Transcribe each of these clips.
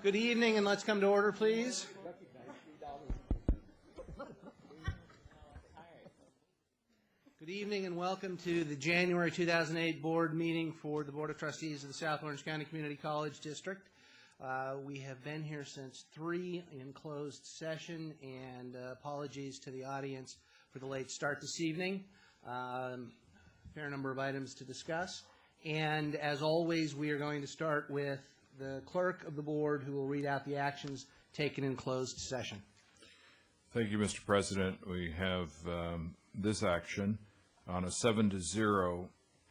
Good evening, and let's come to order, please. Good evening, and welcome to the January 2008 board meeting for the Board of Trustees of the South Orange County Community College District. We have been here since 3 in closed session, and apologies to the audience for the late start this evening. Fair number of items to discuss. And as always, we are going to start with the clerk of the board, who will read out the actions taken in closed session. Thank you, Mr. President. We have this action. On a 7-0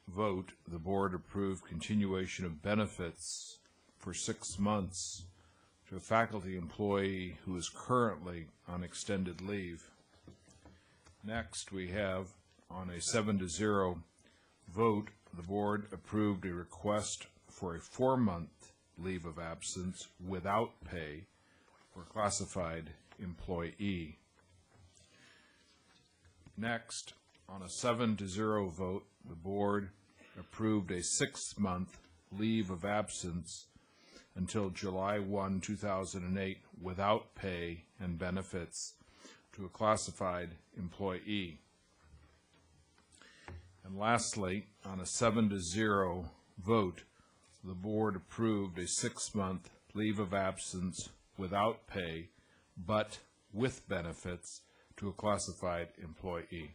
vote, the board approved continuation of benefits for 6 months to a faculty employee who is currently on extended leave. Next, we have on a 7-0 vote, the board approved a request for a 4-month leave of absence without pay for a classified employee. Next, on a 7-0 vote, the board approved a 6-month leave of absence until July 1, 2008 without pay and benefits to a classified employee. And lastly, on a 7-0 vote, the board approved a 6-month leave of absence without pay but with benefits to a classified employee.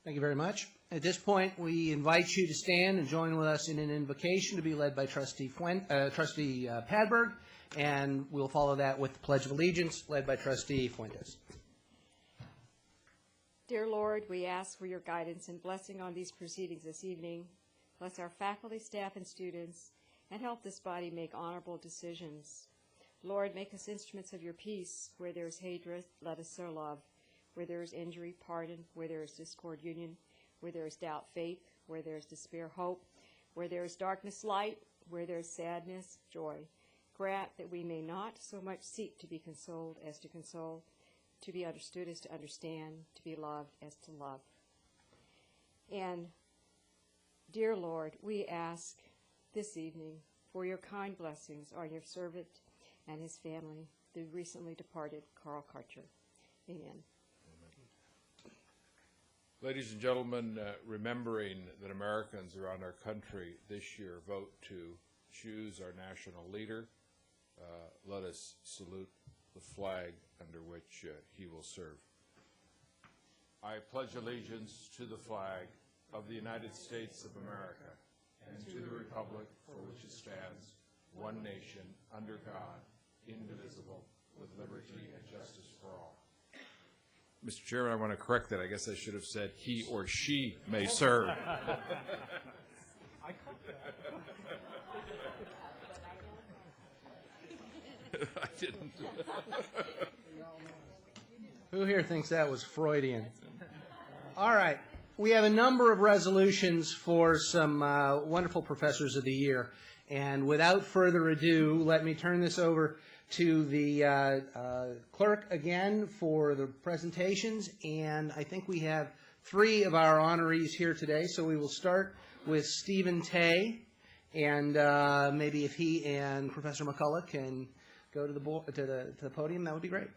Thank you very much. At this point, we invite you to stand and join with us in an invocation to be led by Trustee Padberg, and we'll follow that with the Pledge of Allegiance led by Trustee Fuentes. Dear Lord, we ask for your guidance and blessing on these proceedings this evening. Bless our faculty, staff, and students, and help this body make honorable decisions. Lord, make us instruments of your peace. Where there is hatred, let us sow love. Where there is injury, pardon. Where there is discord, union. Where there is doubt, faith. Where there is despair, hope. Where there is darkness, light. Where there is sadness, joy. Grant that we may not so much seek to be consoled as to console, to be understood as to understand, to be loved as to love. And, dear Lord, we ask this evening for your kind blessings on your servant and his family, the recently departed Carl Karcher. Amen. Ladies and gentlemen, remembering that Americans around our country this year vote to choose our national leader, let us salute the flag under which he will serve. I pledge allegiance to the flag of the United States of America and to the republic for which it stands, one nation, under God, indivisible, with liberty and justice for all. Mr. Chairman, I want to correct that. I guess I should have said he or she may serve. I didn't. Who here thinks that was Freudian? All right. We have a number of resolutions for some wonderful professors of the year. And without further ado, let me turn this over to the clerk again for the presentations. And I think we have 3 of our honorees here today. So we will start with Stephen Tay. And maybe if he and Professor McCullough can go to the podium, that would be great.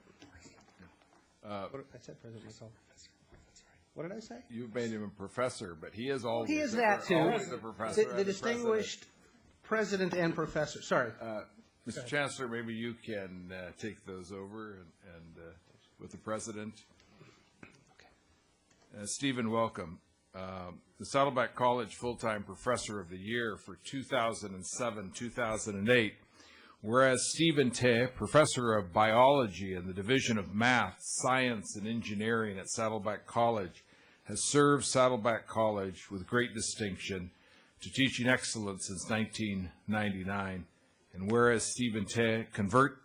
I said President McCullough. What did I say? You made him a professor, but he is always he is that too. Always a professor. The distinguished president and professor. Sorry, Mr. Chancellor, maybe you can take those over and with the president. Okay. Stephen, welcome. The Saddleback College Full-Time Professor of the Year for 2007-2008. Whereas Stephen Tay, Professor of Biology in the Division of Math, Science, and Engineering at Saddleback College, has served Saddleback College with great distinction to teaching excellence since 1999. And whereas Stephen Tay convert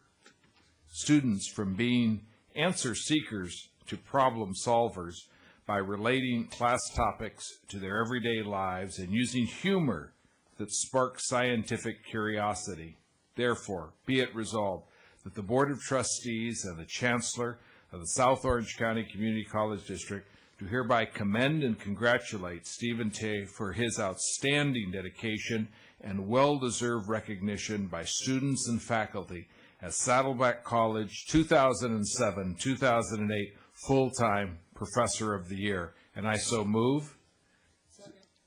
students from being answer seekers to problem solvers by relating class topics to their everyday lives and using humor that sparks scientific curiosity. Therefore, be it resolved that the Board of Trustees and the Chancellor of the South Orange County Community College District do hereby commend and congratulate Stephen Tay for his outstanding dedication and well-deserved recognition by students and faculty as Saddleback College 2007-2008 Full-Time Professor of the Year. And I so move.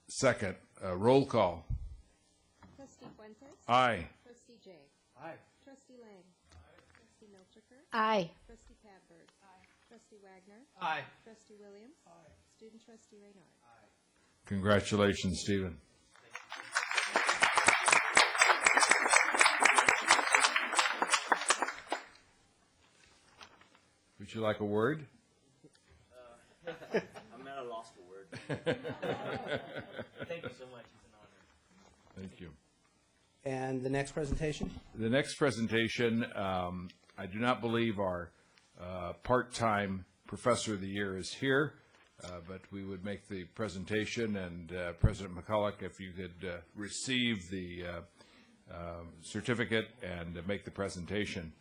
Second. Roll call. Trustee Fuentes? Aye. Trustee Jay? Aye. Trustee Lang? Aye. Trustee Milchiker? Aye. Trustee Padberg? Aye. Trustee Wagner? Aye. Trustee Williams? Aye. Student Trustee Reynard? Aye. Congratulations, Stephen. Would you like a word? I'm at a loss for words. Thank you so much. It's an honor. Thank you. And the next presentation? The next presentation, I do not believe our part-time Professor of the Year is here, but we would make the presentation, and President McCullough, if you could receive the certificate and make the presentation.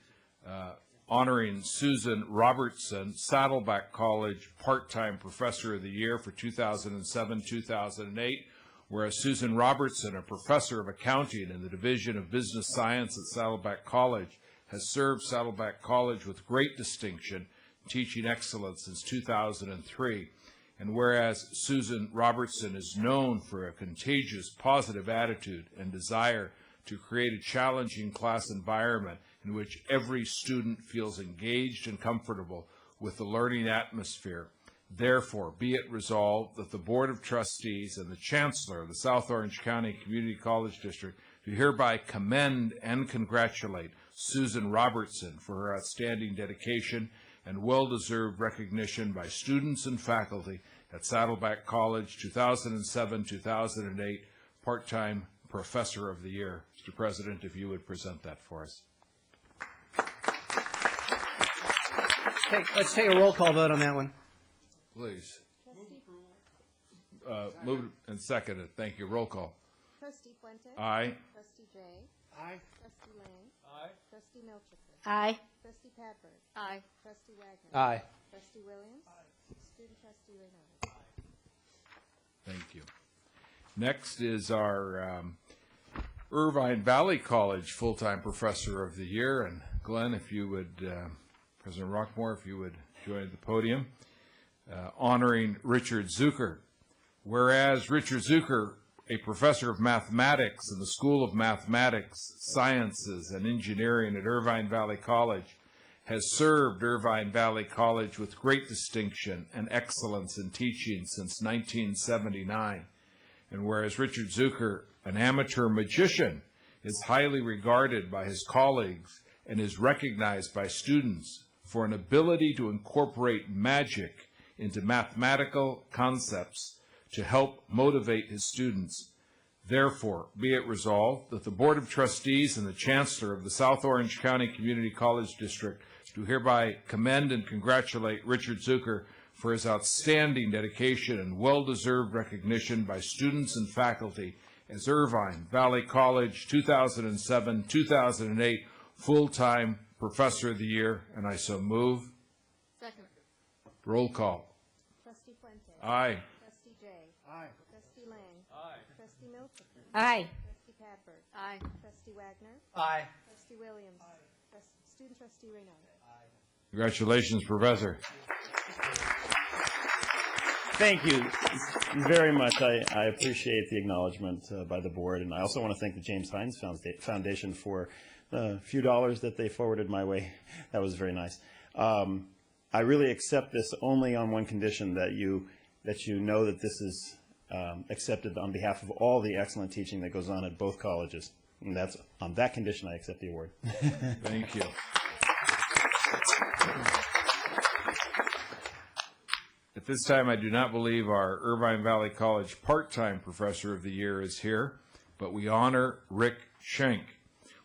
Honoring Susan Robertson, Saddleback College Part-Time Professor of the Year for 2007-2008, whereas Susan Robertson, a professor of accounting in the Division of Business Science at Saddleback College, has served Saddleback College with great distinction, teaching excellence since 2003. And whereas Susan Robertson is known for a contagious positive attitude and desire to create a challenging class environment in which every student feels engaged and comfortable with the learning atmosphere. Therefore, be it resolved that the Board of Trustees and the Chancellor of the South Orange County Community College District do hereby commend and congratulate Susan Robertson for her outstanding dedication and well-deserved recognition by students and faculty at Saddleback College 2007-2008 Part-Time Professor of the Year. Mr. President, if you would present that for us. Let's take a roll call vote on that one. Please. Moved and seconded. Thank you. Roll call. Trustee Fuentes? Aye. Trustee Jay? Aye. Trustee Lang? Aye. Trustee Milchiker? Aye. Trustee Padberg? Aye. Trustee Wagner? Aye. Trustee Williams? Aye. Student Trustee Reynard? Thank you. Next is our Irvine Valley College Full-Time Professor of the Year. And Glenn, if you would, President Roquemore, if you would join the podium, honoring Richard Zucker. Whereas Richard Zucker, a professor of mathematics in the School of Mathematics, Sciences, and Engineering at Irvine Valley College, has served Irvine Valley College with great distinction and excellence in teaching since 1979. And whereas Richard Zucker, an amateur magician, is highly regarded by his colleagues and is recognized by students for an ability to incorporate magic into mathematical concepts to help motivate his students. Therefore, be it resolved that the Board of Trustees and the Chancellor of the South Orange County Community College District do hereby commend and congratulate Richard Zucker for his outstanding dedication and well-deserved recognition by students and faculty as Irvine Valley College 2007-2008 Full-Time Professor of the Year, and I so move. Second. Roll call. Trustee Fuentes? Aye. Trustee Jay? Aye. Trustee Lang? Aye. Trustee Milchiker? Aye. Trustee Padberg? Aye. Trustee Wagner? Aye. Trustee Williams? Aye. Student Trustee Reynard? Congratulations, Professor. Thank you very much. I appreciate the acknowledgement by the board, and I also want to thank the James Hines Foundation for the few dollars that they forwarded my way. That was very nice. I really accept this only on one condition, that you know that this is accepted on behalf of all the excellent teaching that goes on at both colleges. And that's on that condition I accept the award. Thank you. At this time, I do not believe our Irvine Valley College Part-Time Professor of the Year is here, but we honor Rick Schenk.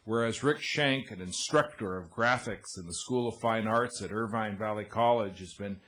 Whereas Rick Schenk, an instructor of graphics in the School of Fine Arts at Irvine Valley College, has been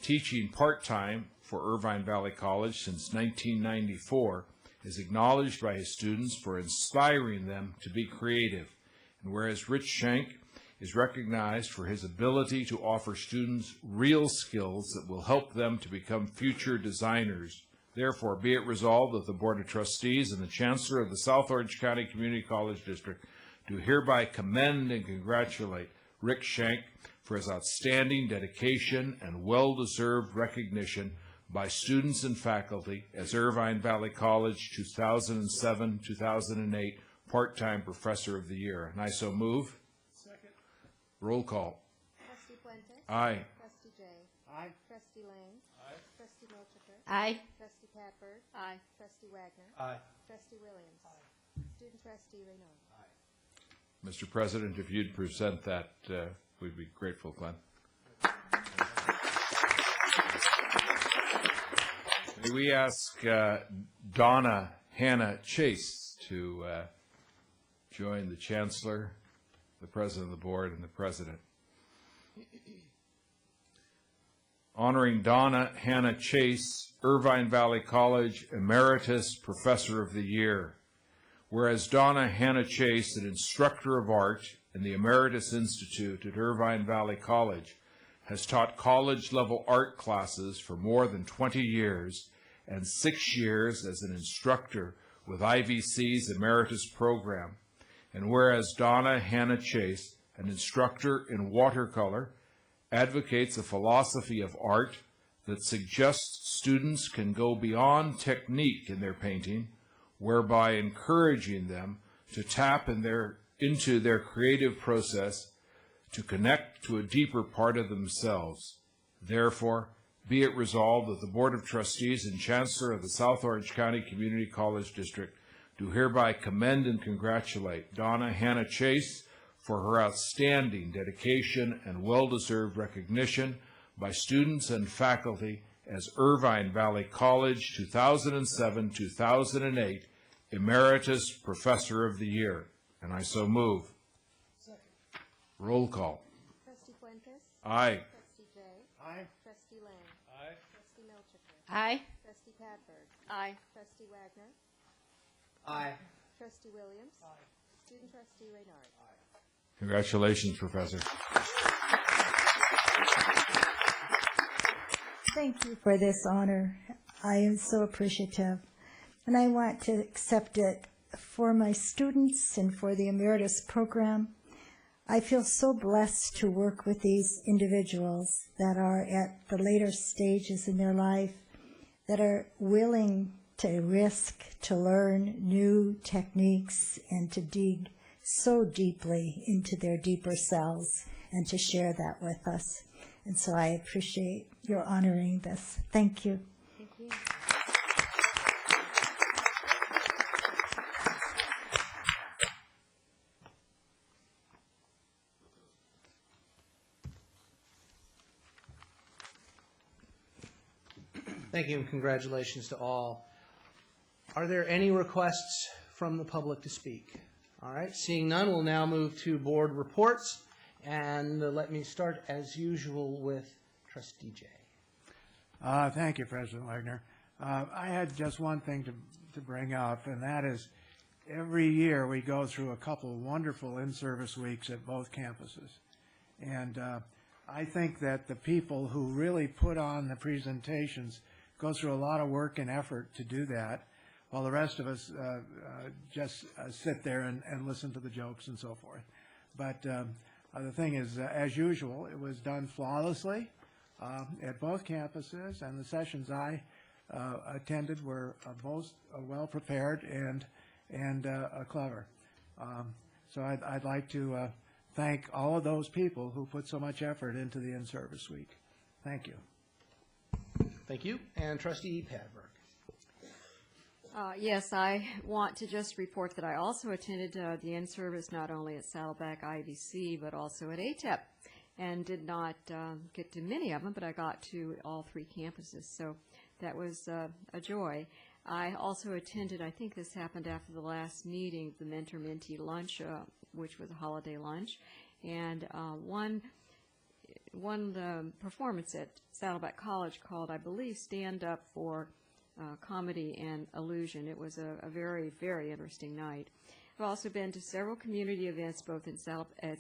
teaching part-time for Irvine Valley College since 1994, is acknowledged by his students for inspiring them to be creative. And whereas Rich Schenk is recognized for his ability to offer students real skills that will help them to become future designers, Therefore, be it resolved that the Board of Trustees and the Chancellor of the South Orange County Community College District do hereby commend and congratulate Rick Shank for his outstanding dedication and well-deserved recognition by students and faculty as Irvine Valley College 2007-2008 Part-Time Professor of the Year. And I so move. Second. Roll call. Trustee Fuentes? Aye. Trustee Jay? Aye. Trustee Lang? Aye. Trustee Milchiker? Aye. Trustee Catbird? Aye. Trustee Wagner? Aye. Trustee Williams? Student Trustee Renaud? Mr. President, if you'd present that, we'd be grateful, Glenn. May we ask Donna Hannah Chase to join the Chancellor, the President of the Board, and the President. Honoring Donna Hannah Chase, Irvine Valley College Emeritus Professor of the Year. Whereas Donna Hannah Chase, an instructor of art in the Emeritus Institute at Irvine Valley College, has taught college-level art classes for more than 20 years and 6 years as an instructor with IVC's Emeritus Program. And whereas Donna Hannah Chase, an instructor in watercolor, advocates a philosophy of art that suggests students can go beyond technique in their painting, whereby encouraging them to tap into their creative process to connect to a deeper part of themselves. Therefore, be it resolved that the Board of Trustees and Chancellor of the South Orange County Community College District do hereby commend and congratulate Donna Hannah Chase for her outstanding dedication and well-deserved recognition by students and faculty as Irvine Valley College 2007-2008 Emeritus Professor of the Year. And I so move. Second. Roll call. Trustee Fuentes? Aye. Trustee Jay? Aye. Trustee Lang? Aye. Trustee Milchiker? Aye. Trustee Catbird? Aye. Trustee Wagner? Aye. Trustee Williams? Aye. Student Trustee Renaud? Congratulations, Professor. Thank you for this honor. I am so appreciative. And I want to accept it for my students and for the Emeritus program. I feel so blessed to work with these individuals that are at the later stages in their life, that are willing to risk, to learn new techniques, and to dig so deeply into their deeper selves and to share that with us. And so I appreciate your honoring this. Thank you. Thank you. Thank you and congratulations to all. Are there any requests from the public to speak? All right, seeing none, we'll now move to board reports. And let me start, as usual, with Trustee Jay. Thank you, President Wagner. I had just one thing to bring up, and that is every year we go through a couple of wonderful in-service weeks at both campuses. And I think that the people who really put on the presentations go through a lot of work and effort to do that, while the rest of us just sit there and listen to the jokes and so forth. But the thing is, as usual, it was done flawlessly at both campuses, and the sessions I attended were both well prepared and clever. So I'd like to thank all of those people who put so much effort into the in-service week. Thank you. Thank you. And Trustee Padberg. Yes, I want to just report that I also attended the in-service not only at Saddleback IVC, but also at ATEP, and did not get to many of them, but I got to all three campuses, so that was a joy. I also attended, I think this happened after the last meeting, the mentor-mentee lunch, which was a holiday lunch, and one performance at Saddleback College called, I believe, Stand Up for Comedy and Illusion. It was a very, very interesting night. I've also been to several community events, both at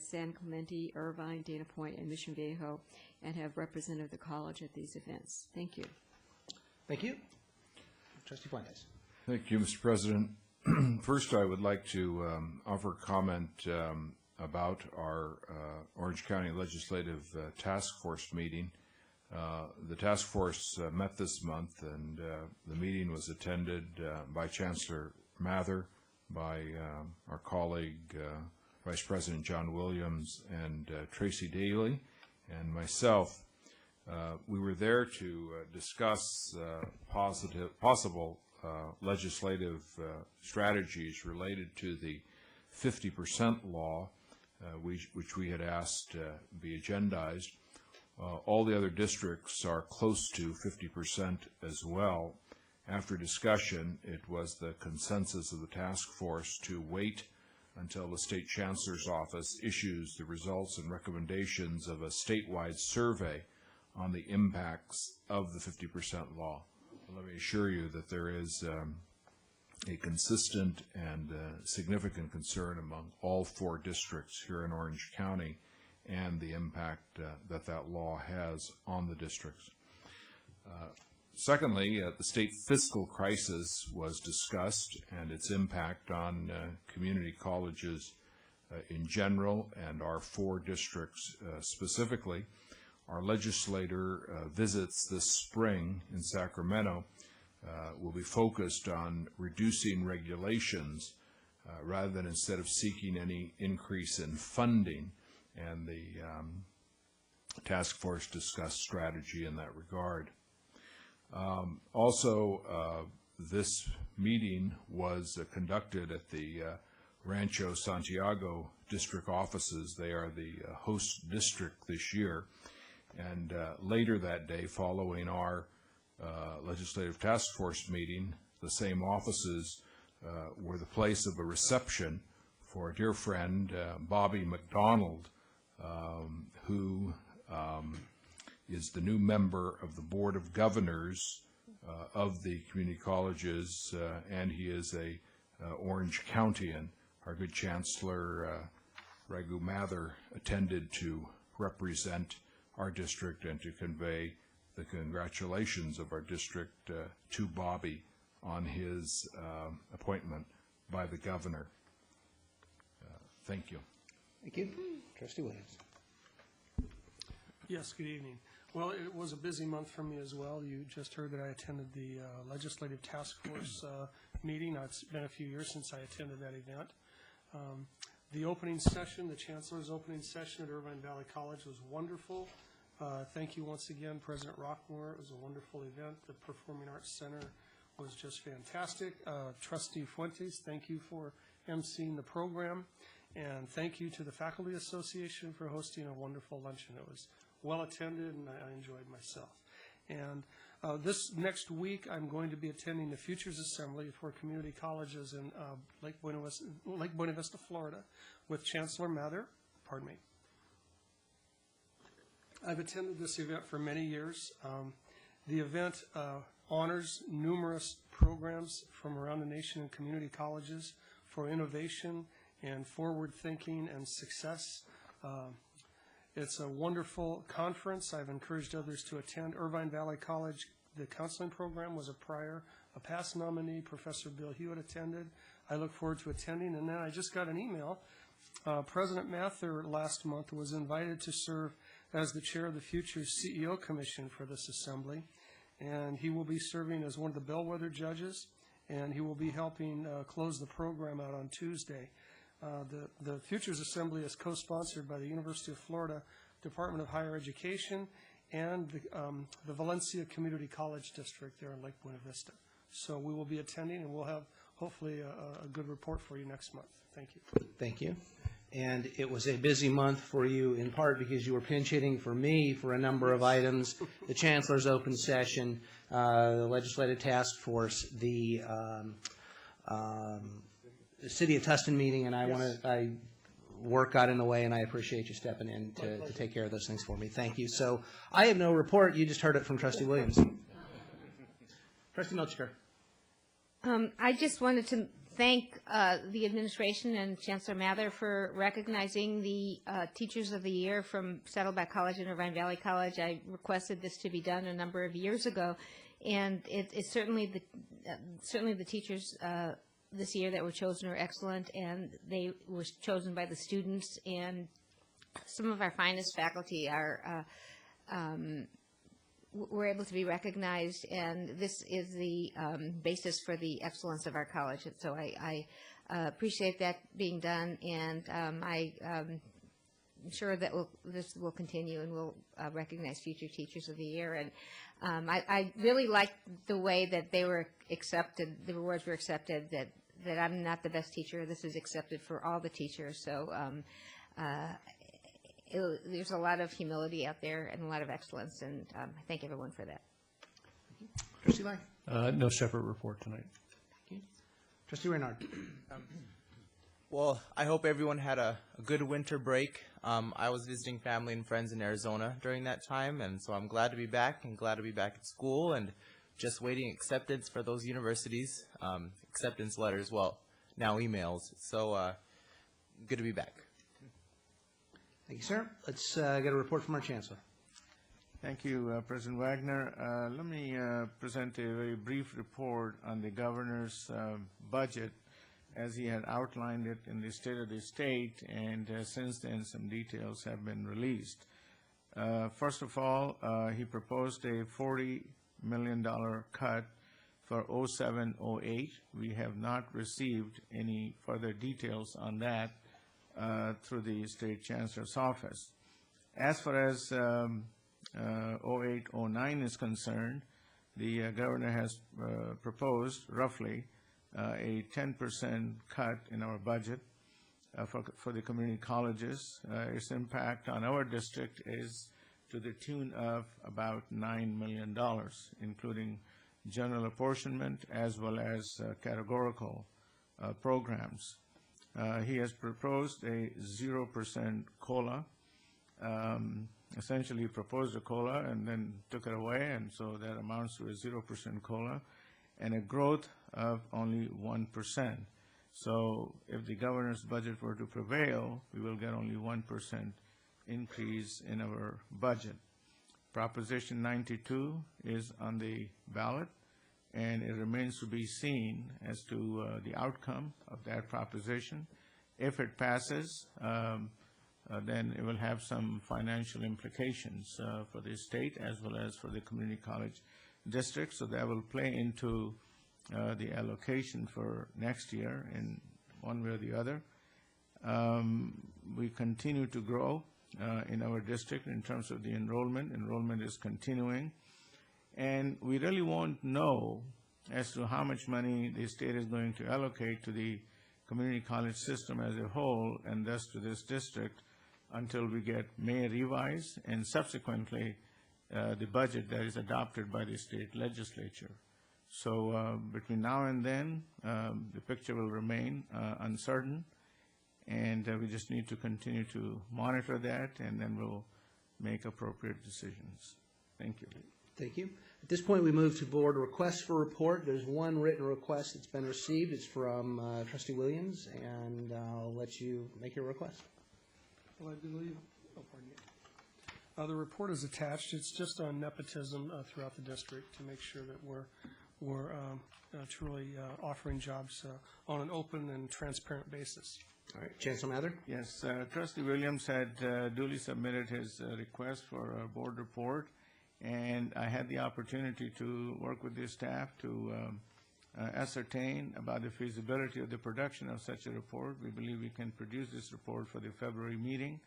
San Clemente, Irvine, Dana Point, and Mission Viejo, and have represented the college at these events. Thank you. Thank you. Trustee Fuentes. Thank you, Mr. President. First, I would like to offer comment about our Orange County Legislative Task Force meeting. The task force met this month, and the meeting was attended by Chancellor Mather, by our colleague Vice President John Williams, and Tracy Daly, and myself. We were there to discuss possible legislative strategies related to the 50% law, which we had asked be agendized. All the other districts are close to 50% as well. After discussion, it was the consensus of the task force to wait until the State Chancellor's Office issues the results and recommendations of a statewide survey on the impacts of the 50% law. Let me assure you that there is a consistent and significant concern among all 4 districts here in Orange County and the impact that law has on the districts. Secondly, the state fiscal crisis was discussed and its impact on community colleges in general and our 4 districts specifically. Our legislator visits this spring in Sacramento will be focused on reducing regulations rather than instead of seeking any increase in funding, and the task force discussed strategy in that regard. Also, this meeting was conducted at the Rancho Santiago district offices. They are the host district this year. And later that day, following our legislative task force meeting, the same offices were the place of a reception for a dear friend, Bobby McDonald, who is the new member of the Board of Governors of the community colleges, and he is a Orange Countyan. Our good Chancellor, Raghu Mather, attended to represent our district and to convey the congratulations of our district to Bobby on his appointment by the governor. Thank you. Thank you. Trustee Williams. Yes, good evening. Well, it was a busy month for me as well. You just heard that I attended the Legislative Task Force meeting. It's been a few years since I attended that event. The opening session, the Chancellor's opening session at Irvine Valley College was wonderful. Thank you once again, President Roquemore. It was a wonderful event. The Performing Arts Center was just fantastic. Trustee Fuentes, thank you for emceeing the program. And thank you to the Faculty Association for hosting a wonderful luncheon. It was well attended, and I enjoyed myself. And this next week, I'm going to be attending the Futures Assembly for community colleges in Lake Buena Vista, Florida, with Chancellor Mather. Pardon me. I've attended this event for many years. The event honors numerous programs from around the nation in community colleges for innovation and forward thinking and success. It's a wonderful conference. I've encouraged others to attend. Irvine Valley College, the counseling program was a past nominee. Professor Bill Hewitt attended. I look forward to attending. And then I just got an email. President Mather last month was invited to serve as the chair of the Futures CEO Commission for this assembly. And he will be serving as one of the bellwether judges, and he will be helping close the program out on Tuesday. The Futures Assembly is co-sponsored by the University of Florida Department of Higher Education and the Valencia Community College District there in Lake Buena Vista. So we will be attending, and we'll have hopefully a good report for you next month. Thank you. Thank you. And it was a busy month for you in part because you were pinch hitting for me for a number of items: the Chancellor's open session, the Legislative Task Force, the City of Tustin meeting, and work got in the way, and I appreciate you stepping in to take care of those things for me. Thank you. So I have no report. You just heard it from Trustee Williams. Trustee Milchker. I just wanted to thank the administration and Chancellor Mather for recognizing the Teachers of the Year from Saddleback College and Irvine Valley College. I requested this to be done a number of years ago, and it's certainly certainly the teachers this year that were chosen are excellent, and they were chosen by the students, and some of our finest faculty are were able to be recognized, and this is the basis for the excellence of our college. And so I appreciate that being done, and I'm sure that this will continue, and we'll recognize future teachers of the year. And I really like the way that they were accepted, the rewards were accepted, that I'm not the best teacher. This is accepted for all the teachers. So there's a lot of humility out there and a lot of excellence, and I thank everyone for that. Trustee Lang. No separate report tonight. Thank you. Trustee Reynard. Well, I hope everyone had a good winter break. I was visiting family and friends in Arizona during that time, and so I'm glad to be back and glad to be back at school and just waiting acceptance for those universities, acceptance letters, well, now emails. So good to be back. Thank you, sir. Let's get a report from our Chancellor. Thank you, President Wagner. Let me present a very brief report on the governor's budget as he had outlined it in the State of the State, and since then some details have been released. First of all, he proposed a $40 million cut for 07-08. We have not received any further details on that through the State Chancellor's office. As far as 08-09 is concerned, the governor has proposed roughly a 10% cut in our budget for the community colleges. Its impact on our district is to the tune of about $9 million, including general apportionment as well as categorical programs. He has proposed a 0% COLA. Essentially, he proposed a COLA and then took it away, and so that amounts to a 0% COLA, and a growth of only 1%. So if the governor's budget were to prevail, we will get only 1% increase in our budget. Proposition 92 is on the ballot, and it remains to be seen as to the outcome of that proposition. If it passes, then it will have some financial implications for the state as well as for the community college district. So that will play into the allocation for next year in one way or the other. We continue to grow in our district in terms of the enrollment. Enrollment is continuing. And we really won't know as to how much money the state is going to allocate to the community college system as a whole, and thus to this district, until we get May revised and subsequently the budget that is adopted by the state legislature. So between now and then, the picture will remain uncertain, and we just need to continue to monitor that, and then we'll make appropriate decisions. Thank you. Thank you. At this point, we move to board requests for report. There's one written request that's been received. It's from Trustee Williams, and I'll let you make your request. Well, I believe, oh, pardon me. The report is attached. It's just on nepotism throughout the district to make sure that we're truly offering jobs on an open and transparent basis. All right, Chancellor Mather. Yes, Trustee Williams had duly submitted his request for a board report, and I had the opportunity to work with the staff to ascertain about the feasibility of the production of such a report. We believe we can produce this report for the February meeting,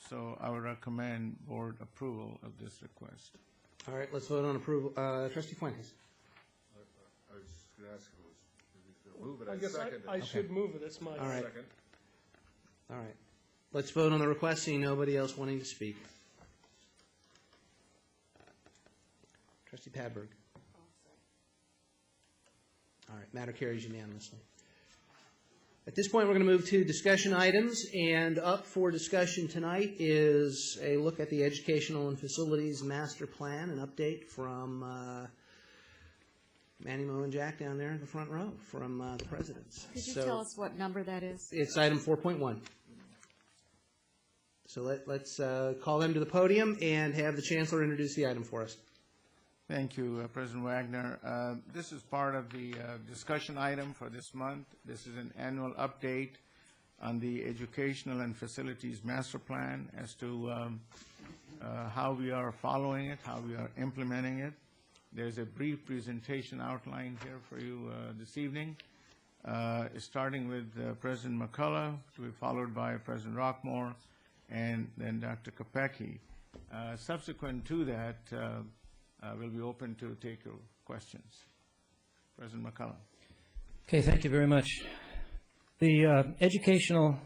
so I would recommend board approval of this request. All right, let's vote on approval. Trustee Fuentes. I was just going to ask if it was move it. I guess I should move it. It's my All right. Second. All right. Let's vote on the request, seeing nobody else wanting to speak. Trustee Padberg. All right, matter carries unanimously. At this point, we're going to move to discussion items, and up for discussion tonight is a look at the Educational and Facilities Master Plan, an update from Manny, Mo, and Jack down there in the front row from the presidents. Could you tell us what number that is? It's item 4.1. So let's call them to the podium and have the Chancellor introduce the item for us. Thank you, President Wagner. This is part of the discussion item for this month. This is an annual update on the Educational and Facilities Master Plan as to how we are following it, how we are implementing it. There's a brief presentation outlined here for you this evening, starting with President McCullough, to be followed by President Roquemore, and then Dr. Kopecky. Subsequent to that, we'll be open to take your questions. President McCullough. Okay, thank you very much. The educational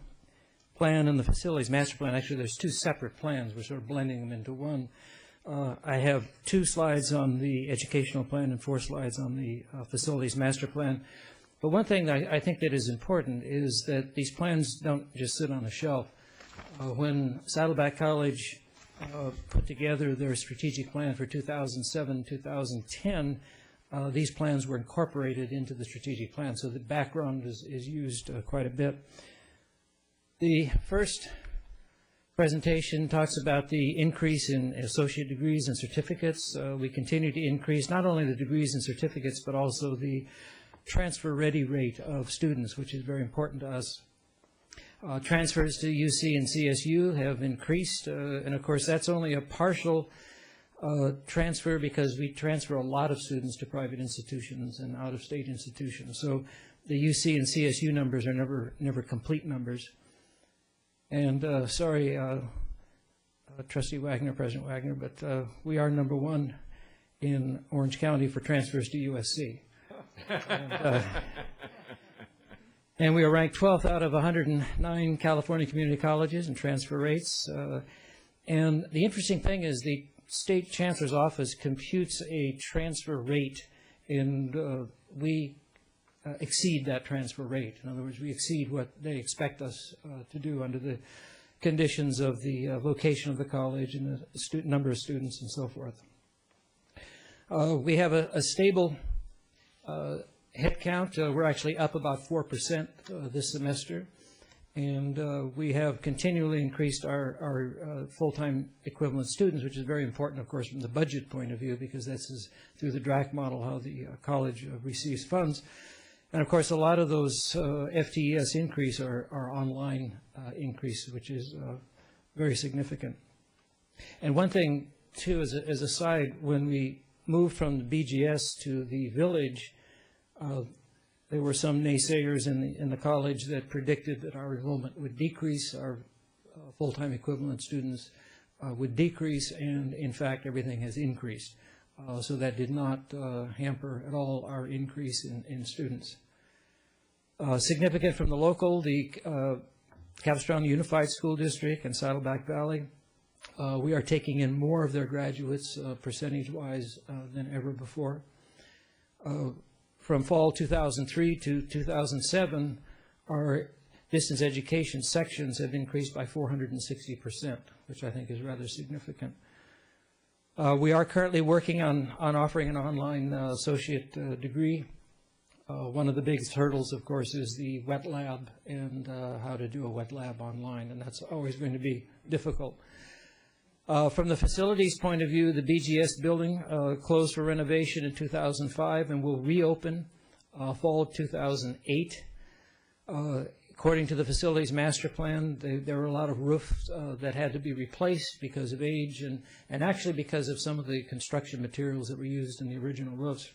plan and the facilities master plan, actually there's two separate plans. We're sort of blending them into one. I have 2 slides on the educational plan and 4 slides on the facilities master plan. But one thing that I think that is important is that these plans don't just sit on a shelf. When Saddleback College put together their strategic plan for 2007-2010, these plans were incorporated into the strategic plan, so the background is used quite a bit. The first presentation talks about the increase in associate degrees and certificates. We continue to increase not only the degrees and certificates, but also the transfer-ready rate of students, which is very important to us. Transfers to UC and CSU have increased, and of course that's only a partial transfer because we transfer a lot of students to private institutions and out-of-state institutions. So the UC and CSU numbers are never complete numbers. And sorry, Trustee Wagner, President Wagner, but we are #1 in Orange County for transfers to USC. And we are ranked 12th out of 109 California community colleges in transfer rates. And the interesting thing is the State Chancellor's Office computes a transfer rate, and we exceed that transfer rate. In other words, we exceed what they expect us to do under the conditions of the location of the college and the number of students and so forth. We have a stable head count. We're actually up about 4% this semester. And we have continually increased our full-time equivalent students, which is very important, of course, from the budget point of view, because this is through the DRAC model how the college receives funds. And, of course, a lot of those FTES increase are online increase, which is very significant. And one thing, too, as a side, when we moved from the BGS to the village, there were some naysayers in the college that predicted that our enrollment would decrease, our full-time equivalent students would decrease, and in fact everything has increased. So that did not hamper at all our increase in students. Significant from the local, the Capistrano Unified School District and Saddleback Valley, we are taking in more of their graduates percentage-wise than ever before. From fall 2003 to 2007, our distance education sections have increased by 460%, which I think is rather significant. We are currently working on offering an online associate degree. One of the biggest hurdles, of course, is the wet lab and how to do a wet lab online, and that's always going to be difficult. From the facilities point of view, the BGS building closed for renovation in 2005 and will reopen fall of 2008. According to the facilities master plan, there were a lot of roofs that had to be replaced because of age and actually because of some of the construction materials that were used in the original roofs.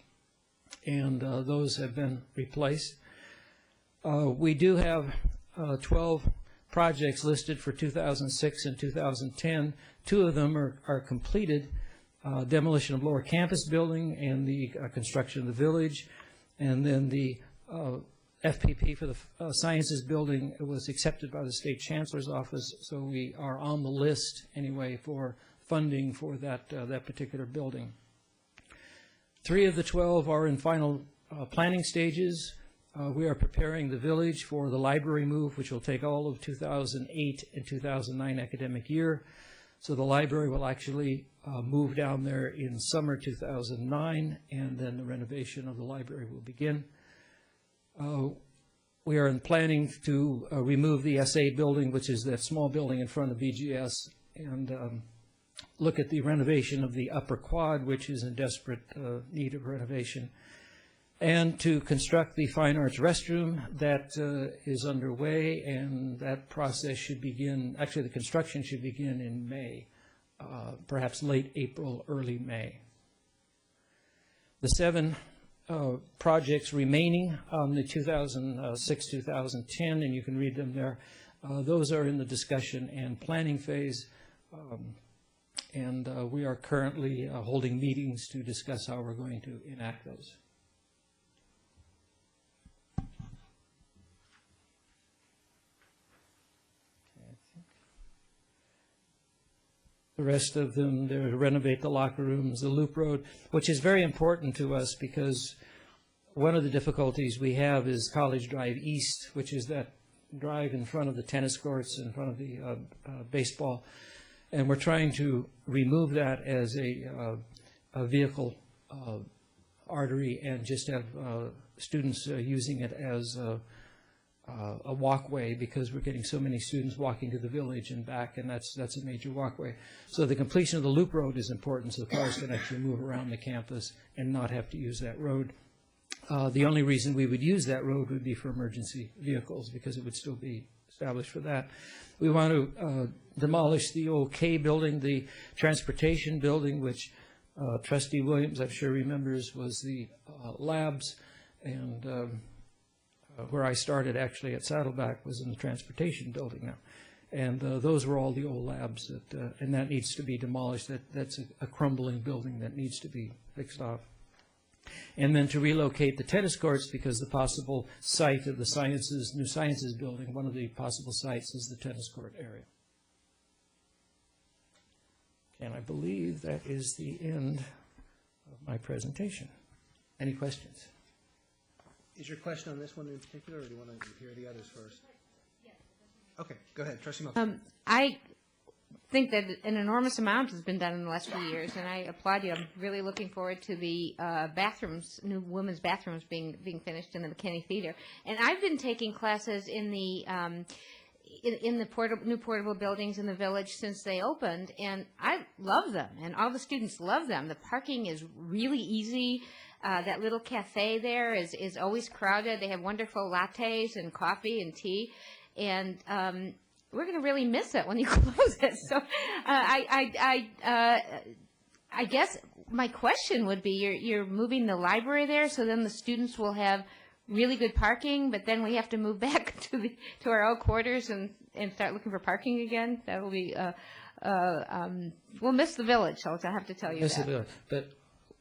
And those have been replaced. We do have 12 projects listed for 2006 and 2010. 2 of them are completed, demolition of lower campus building and the construction of the village. And then the FPP for the sciences building was accepted by the State Chancellor's Office, so we are on the list anyway for funding for that particular building. 3 of the 12 are in final planning stages. We are preparing the village for the library move, which will take all of 2008 and 2009 academic year. So the library will actually move down there in summer 2009, and then the renovation of the library will begin. We are in planning to remove the SA building, which is that small building in front of BGS, and look at the renovation of the upper quad, which is in desperate need of renovation, and to construct the fine arts restroom that is underway, and that process should begin, actually the construction should begin in May, perhaps late April, early May. The 7 projects remaining on the 2006-2010, and you can read them there, those are in the discussion and planning phase, and we are currently holding meetings to discuss how we're going to enact those. The rest of them, they're to renovate the locker rooms, the loop road, which is very important to us because one of the difficulties we have is College Drive East, which is that drive in front of the tennis courts, in front of the baseball. And we're trying to remove that as a vehicle artery and just have students using it as a walkway, because we're getting so many students walking to the village and back, and that's a major walkway. So the completion of the loop road is important so the cars can actually move around the campus and not have to use that road. The only reason we would use that road would be for emergency vehicles, because it would still be established for that. We want to demolish the old K building, the transportation building, which Trustee Williams, I'm sure remembers, was the labs, and where I started actually at Saddleback was in the transportation building now. And those were all the old labs, and that needs to be demolished. That's a crumbling building that needs to be fixed off. And then to relocate the tennis courts, because the possible site of the new sciences building, one of the possible sites is the tennis court area. And I believe that is the end of my presentation. Any questions? Is your question on this one in particular, or do you want to hear the others first? Okay, go ahead. Trustee Milton. I think that an enormous amount has been done in the last few years, and I applaud you. I'm really looking forward to the bathrooms, new women's bathrooms being finished in the McKinney Theater. And I've been taking classes in the new portable buildings in the village since they opened, and I love them, and all the students love them. The parking is really easy. That little cafe there is always crowded. They have wonderful lattes and coffee and tea, and we're going to really miss it when you close it. So I guess my question would be, you're moving the library there, so then the students will have really good parking, but then we have to move back to our old quarters and start looking for parking again. That will be we'll miss the village, so I have to tell you Miss that. the village, but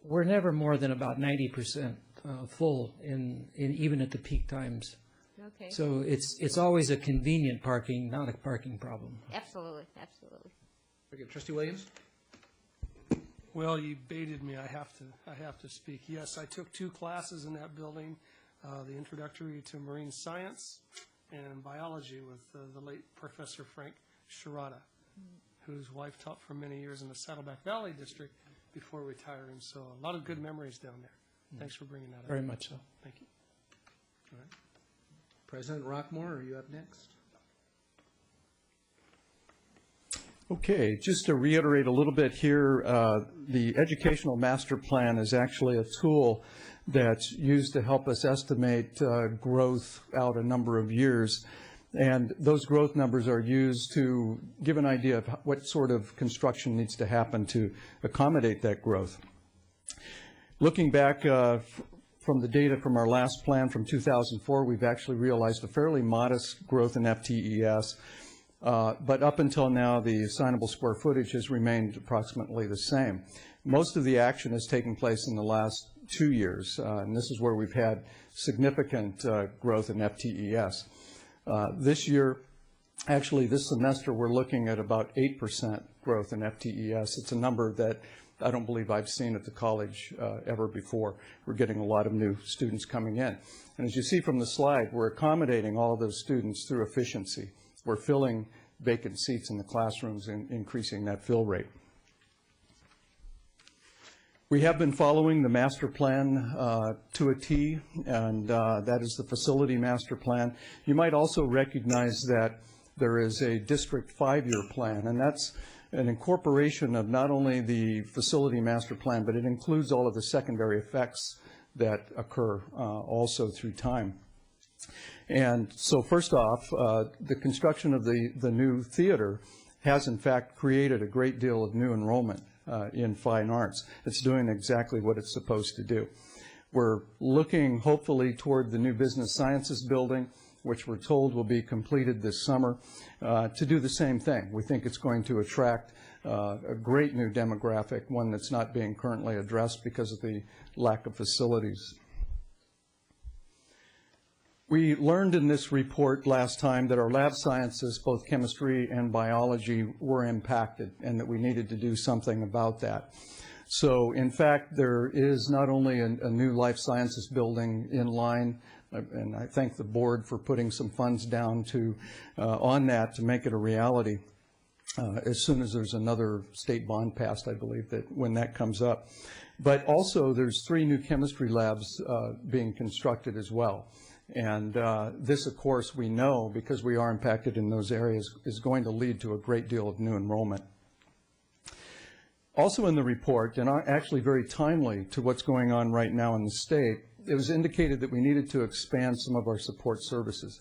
we're never more than about 90% full even at the peak times. Okay. So it's always a convenient parking, not a parking problem. Absolutely, absolutely. Okay, Trustee Williams. Well, you baited me. I have to speak. Yes, I took 2 classes in that building, the Introductory to Marine Science and Biology with the late Professor Frank Sharada, whose wife taught for many years in the Saddleback Valley District before retiring. So a lot of good memories down there. Thanks for bringing that up. Very much so. Thank you. All right. President Roquemore, are you up next? Okay, just to reiterate a little bit here, the Educational Master Plan is actually a tool that's used to help us estimate growth out a number of years. And those growth numbers are used to give an idea of what sort of construction needs to happen to accommodate that growth. Looking back from the data from our last plan from 2004, we've actually realized a fairly modest growth in FTES. But up until now, the assignable square footage has remained approximately the same. Most of the action has taken place in the last 2 years, and this is where we've had significant growth in FTES. This year, actually this semester, we're looking at about 8% growth in FTES. It's a number that I don't believe I've seen at the college ever before. We're getting a lot of new students coming in. And as you see from the slide, we're accommodating all of those students through efficiency. We're filling vacant seats in the classrooms and increasing that fill rate. We have been following the master plan to a T, and that is the facility master plan. You might also recognize that there is a district 5-year plan, and that's an incorporation of not only the facility master plan, but it includes all of the secondary effects that occur also through time. And so first off, the construction of the new theater has in fact created a great deal of new enrollment in fine arts. It's doing exactly what it's supposed to do. We're looking hopefully toward the new business sciences building, which we're told will be completed this summer, to do the same thing. We think it's going to attract a great new demographic, one that's not being currently addressed because of the lack of facilities. We learned in this report last time that our lab sciences, both chemistry and biology, were impacted and that we needed to do something about that. So in fact, there is not only a new life sciences building in line, and I thank the board for putting some funds down on that to make it a reality as soon as there's another state bond passed, I believe, that when that comes up. But also there's 3 new chemistry labs being constructed as well. And this, of course, we know, because we are impacted in those areas, is going to lead to a great deal of new enrollment. Also in the report, and actually very timely to what's going on right now in the state, it was indicated that we needed to expand some of our support services.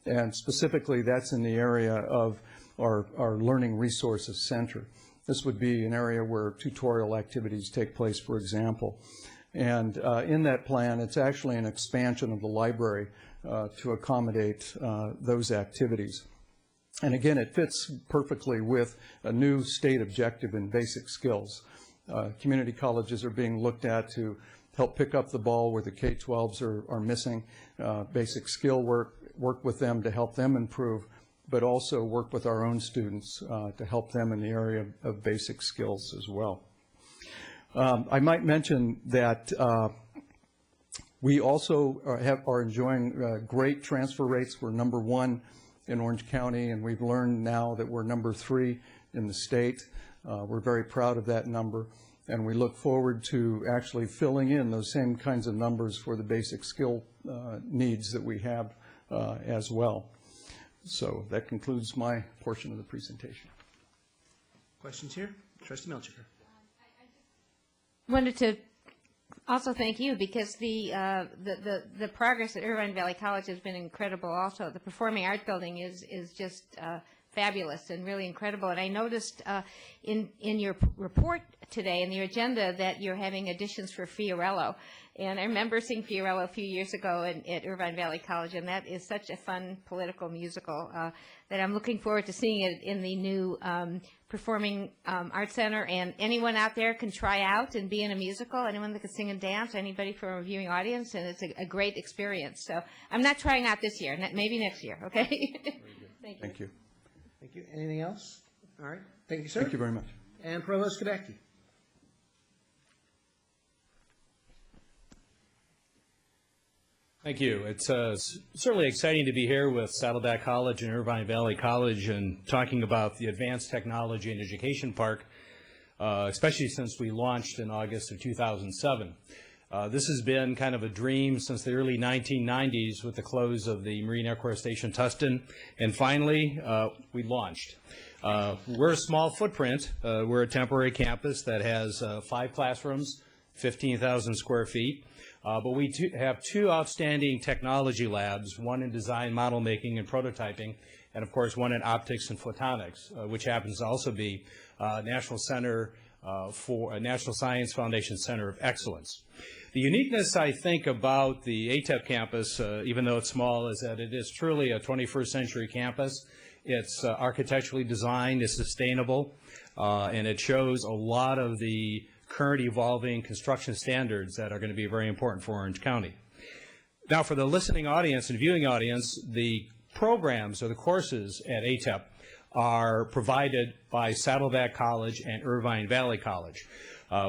And specifically, that's in the area of our Learning Resources Center. This would be an area where tutorial activities take place, for example. And in that plan, it's actually an expansion of the library to accommodate those activities. And again, it fits perfectly with a new state objective in basic skills. Community colleges are being looked at to help pick up the ball where the K-12s are missing basic skill work with them to help them improve, but also work with our own students to help them in the area of basic skills as well. I might mention that we also are enjoying great transfer rates. We're #1 in Orange County, and we've learned now that we're #3 in the state. We're very proud of that number, and we look forward to actually filling in those same kinds of numbers for the basic skill needs that we have as well. So that concludes my portion of the presentation. Questions here? Trustee Milchiker. Wanted to also thank you, because the progress at Irvine Valley College has been incredible also. The Performing Art Building is just fabulous and really incredible. And I noticed in your report today, in your agenda, that you're having additions for Fiorello. And I remember seeing Fiorello a few years ago at Irvine Valley College, and that is such a fun political musical that I'm looking forward to seeing it in the new Performing Arts Center. And anyone out there can try out and be in a musical, anyone that can sing and dance, anybody from a viewing audience, and it's a great experience. So I'm not trying out this year, maybe next year, okay? Thank you. Thank you. Thank you. Anything else? All right. Thank you, sir. Thank you very much. And Provost Kadecki. Thank you. It's certainly exciting to be here with Saddleback College and Irvine Valley College and talking about the Advanced Technology and Education Park, especially since we launched in August of 2007. This has been kind of a dream since the early 1990s with the close of the Marine Air Corps Station Tustin, and finally we launched. We're a small footprint. We're a temporary campus that has 5 classrooms, 15,000 square feet. But we have 2 outstanding technology labs, one in design, model making, and prototyping, and of course one in optics and photonics, which happens to also be National Center for a National Science Foundation Center of Excellence. The uniqueness, I think, about the ATEP campus, even though it's small, is that it is truly a 21st century campus. It's architecturally designed, it's sustainable, and it shows a lot of the current evolving construction standards that are going to be very important for Orange County. Now, for the listening audience and viewing audience, the programs or the courses at ATEP are provided by Saddleback College and Irvine Valley College.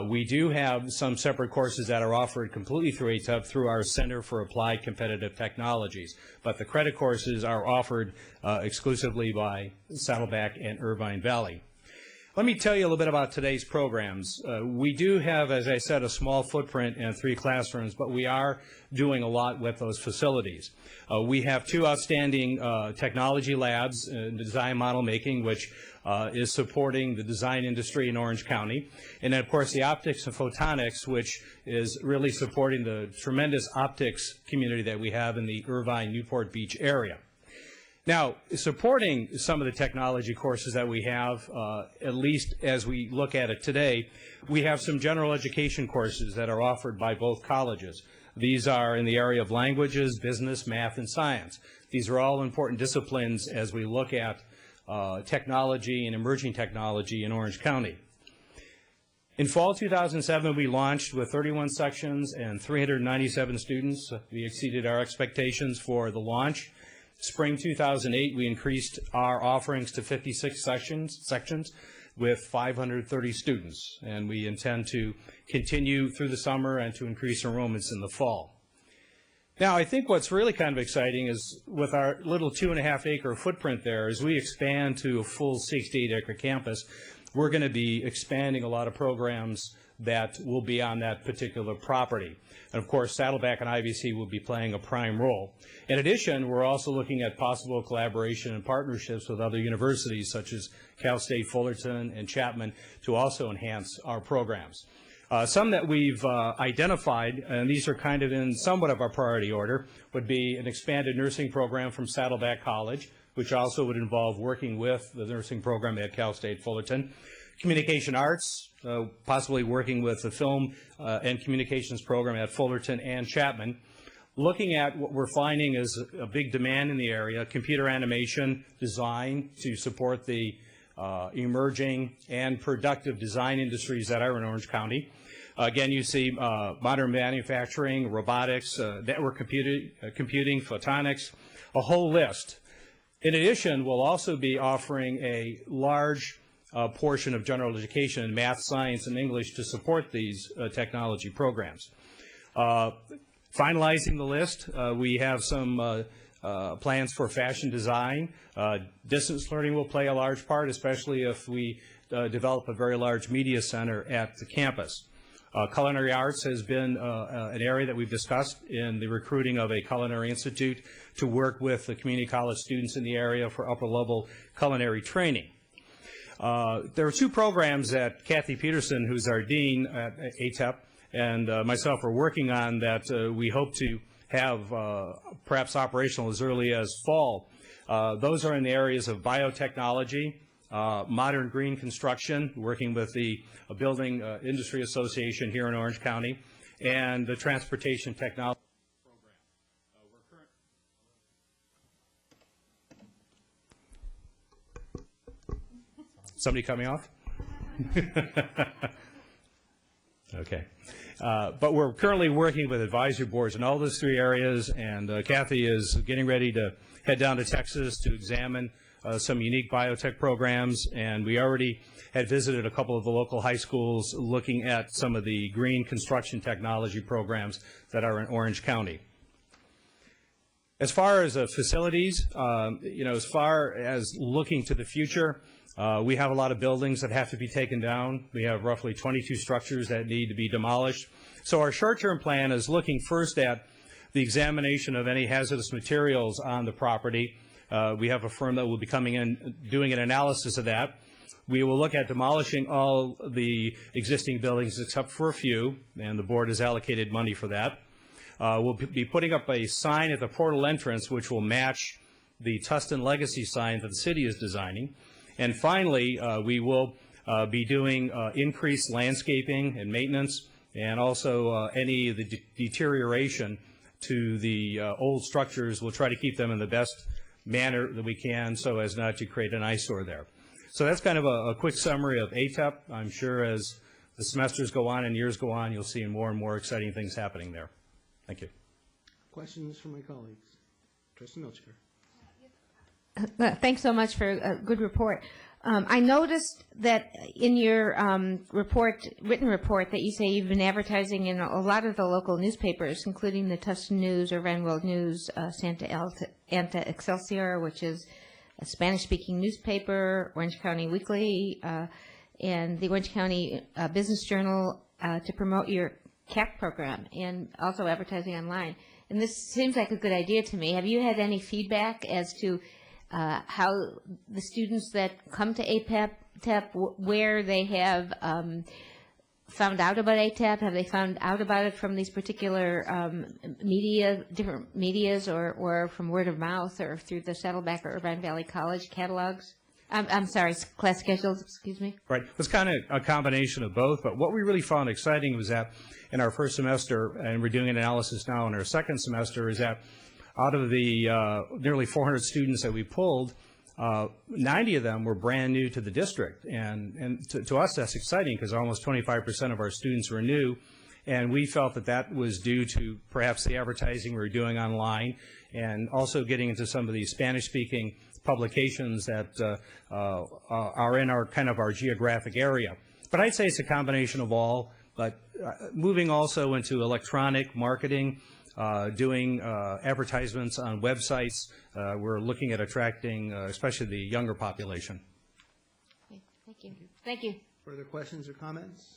We do have some separate courses that are offered completely through ATEP through our Center for Applied Competitive Technologies, but the credit courses are offered exclusively by Saddleback and Irvine Valley. Let me tell you a little bit about today's programs. We do have, as I said, a small footprint and 3 classrooms, but we are doing a lot with those facilities. We have 2 outstanding technology labs in design model making, which is supporting the design industry in Orange County. And then, of course, the optics and photonics, which is really supporting the tremendous optics community that we have in the Irvine, Newport Beach area. Now, supporting some of the technology courses that we have, at least as we look at it today, we have some general education courses that are offered by both colleges. These are in the area of languages, business, math, and science. These are all important disciplines as we look at technology and emerging technology in Orange County. In fall 2007, we launched with 31 sections and 397 students. We exceeded our expectations for the launch. Spring 2008, we increased our offerings to 56 sections with 530 students, and we intend to continue through the summer and to increase enrollments in the fall. Now, I think what's really kind of exciting is with our little 2.5-acre footprint there, as we expand to a full 68-acre campus, we're going to be expanding a lot of programs that will be on that particular property. And of course, Saddleback and IVC will be playing a prime role. In addition, we're also looking at possible collaboration and partnerships with other universities such as Cal State Fullerton and Chapman to also enhance our programs. Some that we've identified, and these are kind of in somewhat of our priority order, would be an expanded nursing program from Saddleback College, which also would involve working with the nursing program at Cal State Fullerton. Communication arts, possibly working with the film and communications program at Fullerton and Chapman. Looking at what we're finding is a big demand in the area, computer animation design to support the emerging and productive design industries that are in Orange County. Again, you see modern manufacturing, robotics, network computing, photonics, a whole list. In addition, we'll also be offering a large portion of general education in math, science, and English to support these technology programs. Finalizing the list, we have some plans for fashion design. Distance learning will play a large part, especially if we develop a very large media center at the campus. Culinary arts has been an area that we've discussed in the recruiting of a culinary institute to work with the community college students in the area for upper-level culinary training. There are 2 programs that Kathy Peterson, who's our dean at ATEP, and myself are working on that we hope to have perhaps operational as early as fall. Those are in the areas of biotechnology, modern green construction, working with the Building Industry Association here in Orange County, and the transportation technology program. Somebody cut me off? Okay. But we're currently working with advisory boards in all those 3 areas, and Kathy is getting ready to head down to Texas to examine some unique biotech programs, and we already had visited a couple of the local high schools looking at some of the green construction technology programs that are in Orange County. As far as facilities, as far as looking to the future, we have a lot of buildings that have to be taken down. We have roughly 22 structures that need to be demolished. So our short-term plan is looking first at the examination of any hazardous materials on the property. We have a firm that will be coming in doing an analysis of that. We will look at demolishing all the existing buildings except for a few, and the board has allocated money for that. We'll be putting up a sign at the portal entrance which will match the Tustin legacy sign that the city is designing. And finally, we will be doing increased landscaping and maintenance, and also any of the deterioration to the old structures. We'll try to keep them in the best manner that we can so as not to create an eyesore there. So that's kind of a quick summary of ATEP. I'm sure as the semesters go on and years go on, you'll see more and more exciting things happening there. Thank you. Questions from my colleagues? Trustee Milchiker. Thanks so much for a good report. I noticed that in your written report, that you say you've been advertising in a lot of the local newspapers, including the Tustin News, Irvine World News, Santa Anta Excelsior, which is a Spanish-speaking newspaper, Orange County Weekly, and the Orange County Business Journal to promote your CAC program and also advertising online. And this seems like a good idea to me. Have you had any feedback as to how the students that come to ATEP, where they have found out about ATEP? Have they found out about it from these particular different medias, or from word of mouth, or through the Saddleback or Irvine Valley College catalogs? I'm sorry, class schedules, excuse me. Right. It was kind of a combination of both, but what we really found exciting was that in our first semester, and we're doing an analysis now in our second semester, is that out of the nearly 400 students that we pulled, 90 of them were brand new to the district. And to us, that's exciting because almost 25% of our students were new. And we felt that that was due to perhaps the advertising we were doing online and also getting into some of the Spanish-speaking publications that are in our kind of our geographic area. But I'd say it's a combination of all, but moving also into electronic marketing, doing advertisements on websites. We're looking at attracting especially the younger population. Okay, thank you. Thank you. Further questions or comments?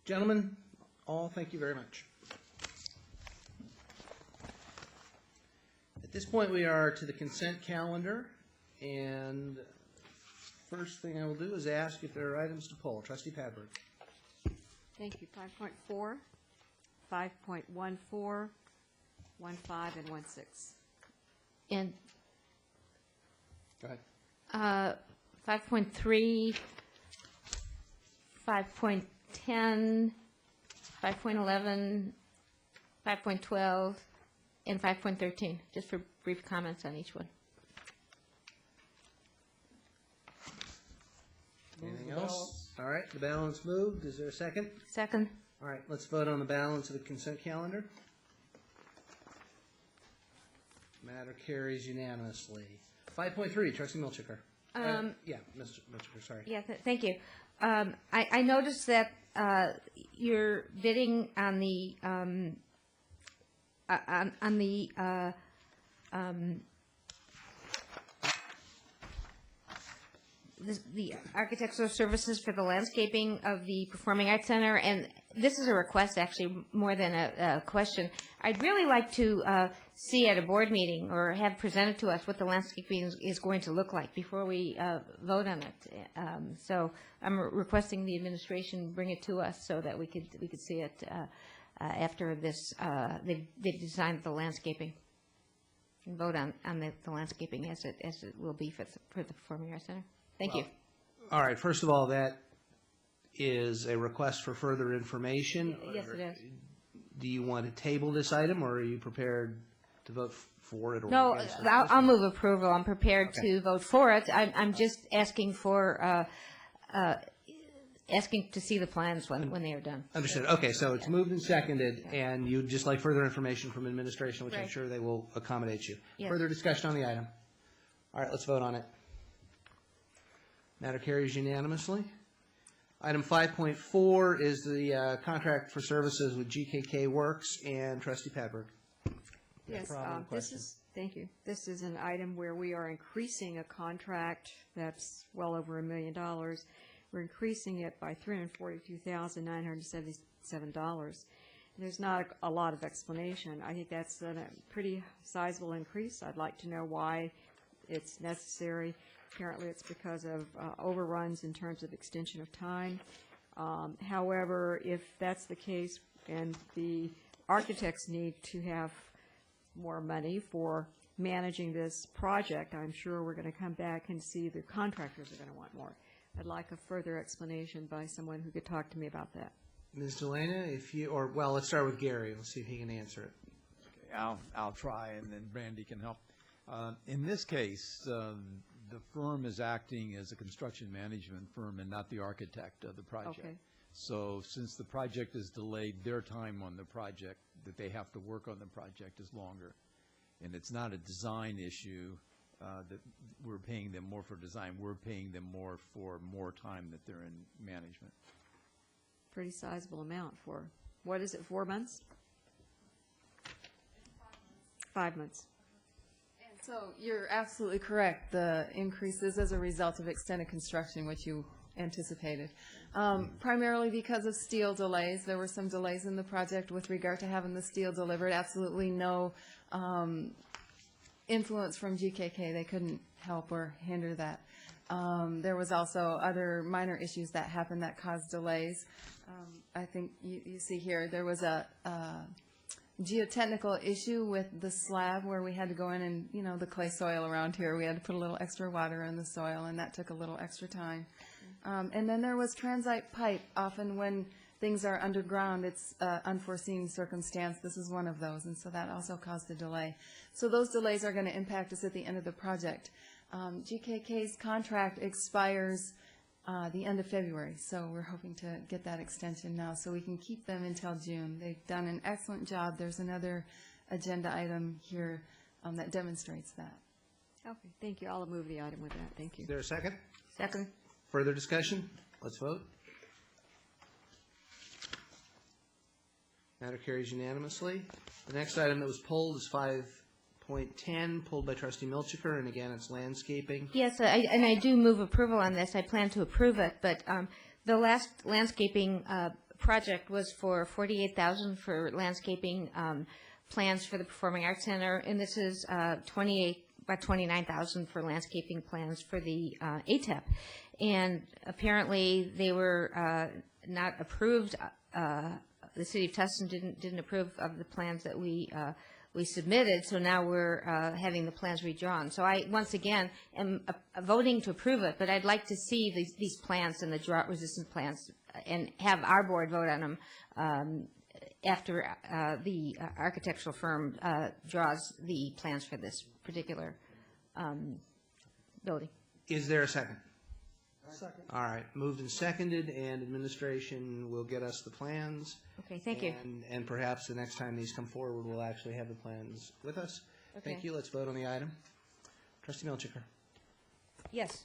Gentlemen, all, thank you very much. At this point, we are to the consent calendar, and first thing I will do is ask if there are items to pull. Trustee Padberg. Thank you. 5.4, 5.14, 1.5, and 1.6. And Go ahead. 5.3, 5.10, 5.11, 5.12, and 5.13, just for brief comments on each one. Anything else? All right, the balance moved. Is there a second? Second. All right, let's vote on the balance of the consent calendar. Matter carries unanimously. 5.3, Trustee Milchiker. Yeah, Mr. Milchiker, sorry. Yeah, thank you. I noticed that you're bidding on the the architectural services for the landscaping of the Performing Arts Center, and this is a request actually more than a question. I'd really like to see at a board meeting or have presented to us what the landscaping is going to look like before we vote on it. So I'm requesting the administration bring it to us so that we could see it after this. They've designed the landscaping and vote on the landscaping as it will be for the Performing Arts Center. Thank you. All right, first of all, that is a request for further information. Yes, it is. Do you want to table this item, or are you prepared to vote for it or No, against it? I'll move approval. I'm prepared Okay. to vote for it. I'm just asking for, asking to see the plans when they are done. Understood. Okay, so it's moved and seconded, and you'd just like further information from administration, which I'm Right. sure they will accommodate you. Yes. Further discussion on the item? All right, let's vote on it. Matter carries unanimously. Item 5.4 is the contract for services with gkkworks, and Trustee Padberg. Yes, problem, question? thank you. This is an item where we are increasing a contract that's well over $1 million. We're increasing it by $342,977. There's not a lot of explanation. I think that's a pretty sizable increase. I'd like to know why it's necessary. Apparently, it's because of overruns in terms of extension of time. However, if that's the case and the architects need to have more money for managing this project, I'm sure we're going to come back and see the contractors are going to want more. I'd like a further explanation by someone who could talk to me about that. Ms. Delana, if you, or, well, let's start with Gary. Let's see if he can answer it. Okay, I'll try, and then Brandy can help. In this case, the firm is acting as a construction management firm and not the architect of the project. Okay. So since the project is delayed, their time on the project that they have to work on the project is longer. And it's not a design issue that we're paying them more for design. We're paying them more for more time that they're in management. Pretty sizable amount for, what is it, 4 months? 5 months. So you're absolutely correct. The increase is as a result of extended construction, which you anticipated. Primarily because of steel delays. There were some delays in the project with regard to having the steel delivered. Absolutely no influence from GKK. They couldn't help or hinder that. There was also other minor issues that happened that caused delays. I think you see here there was a geotechnical issue with the slab where we had to go in and, you know, the clay soil around here, we had to put a little extra water in the soil, and that took a little extra time. And then there was transite pipe. Often when things are underground, it's unforeseen circumstance. This is one of those, and so that also caused a delay. So those delays are going to impact us at the end of the project. GKK's contract expires the end of February, so we're hoping to get that extension now so we can keep them until June. They've done an excellent job. There's another agenda item here that demonstrates that. Okay, thank you. I'll move the item with that. Thank you. Is there a second? Second. Further discussion? Let's vote. Matter carries unanimously. The next item that was pulled is 5.10, pulled by Trustee Milchiker, and again, it's landscaping. Yes, and I do move approval on this. I plan to approve it, but the last landscaping project was for $48,000 for landscaping plans for the Performing Arts Center, and this is about $29,000 for landscaping plans for the ATEP. And apparently, they were not approved. The city of Tustin didn't approve of the plans that we submitted, so now we're having the plans redrawn. So I, once again, am voting to approve it, but I'd like to see these plans and the drought-resistant plans and have our board vote on them after the architectural firm draws the plans for this particular building. Is there a second? Second. All right, moved and seconded, and administration will get us the plans. Okay, thank you. And perhaps the next time these come forward, we'll actually have the plans with us. Okay. Thank you. Let's vote on the item. Trustee Milchiker. Yes.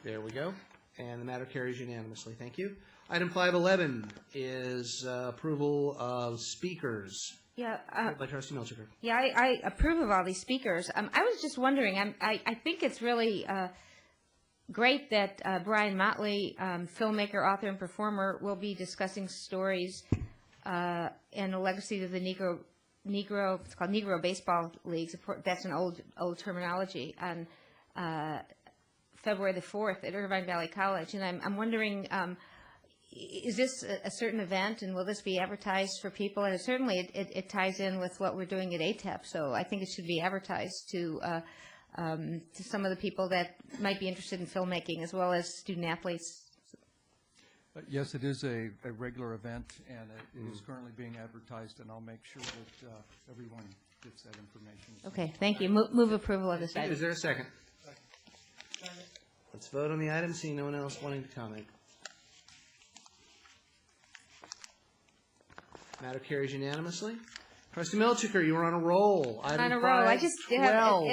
There we go. And the matter carries unanimously. Thank you. Item 511 is approval of speakers. Yeah. By Trustee Milchiker. Yeah, I approve of all these speakers. I was just wondering, I think it's really great that Brian Motley, filmmaker, author, and performer, will be discussing stories and the legacy of the Negro, it's called Negro Baseball Leagues. That's an old terminology. On February the 4th at Irvine Valley College. And I'm wondering, is this a certain event, and will this be advertised for people? And certainly it ties in with what we're doing at ATEP, so I think it should be advertised to some of the people that might be interested in filmmaking, as well as student athletes. Yes, it is a regular event, and it is currently being advertised, and I'll make sure that everyone gets that information. Okay, thank you. Move approval of this item. Is there a second? Let's vote on the item, seeing no one else wanting to comment. Matter carries unanimously. Trustee Milchiker, you were on a roll. On a roll. I just have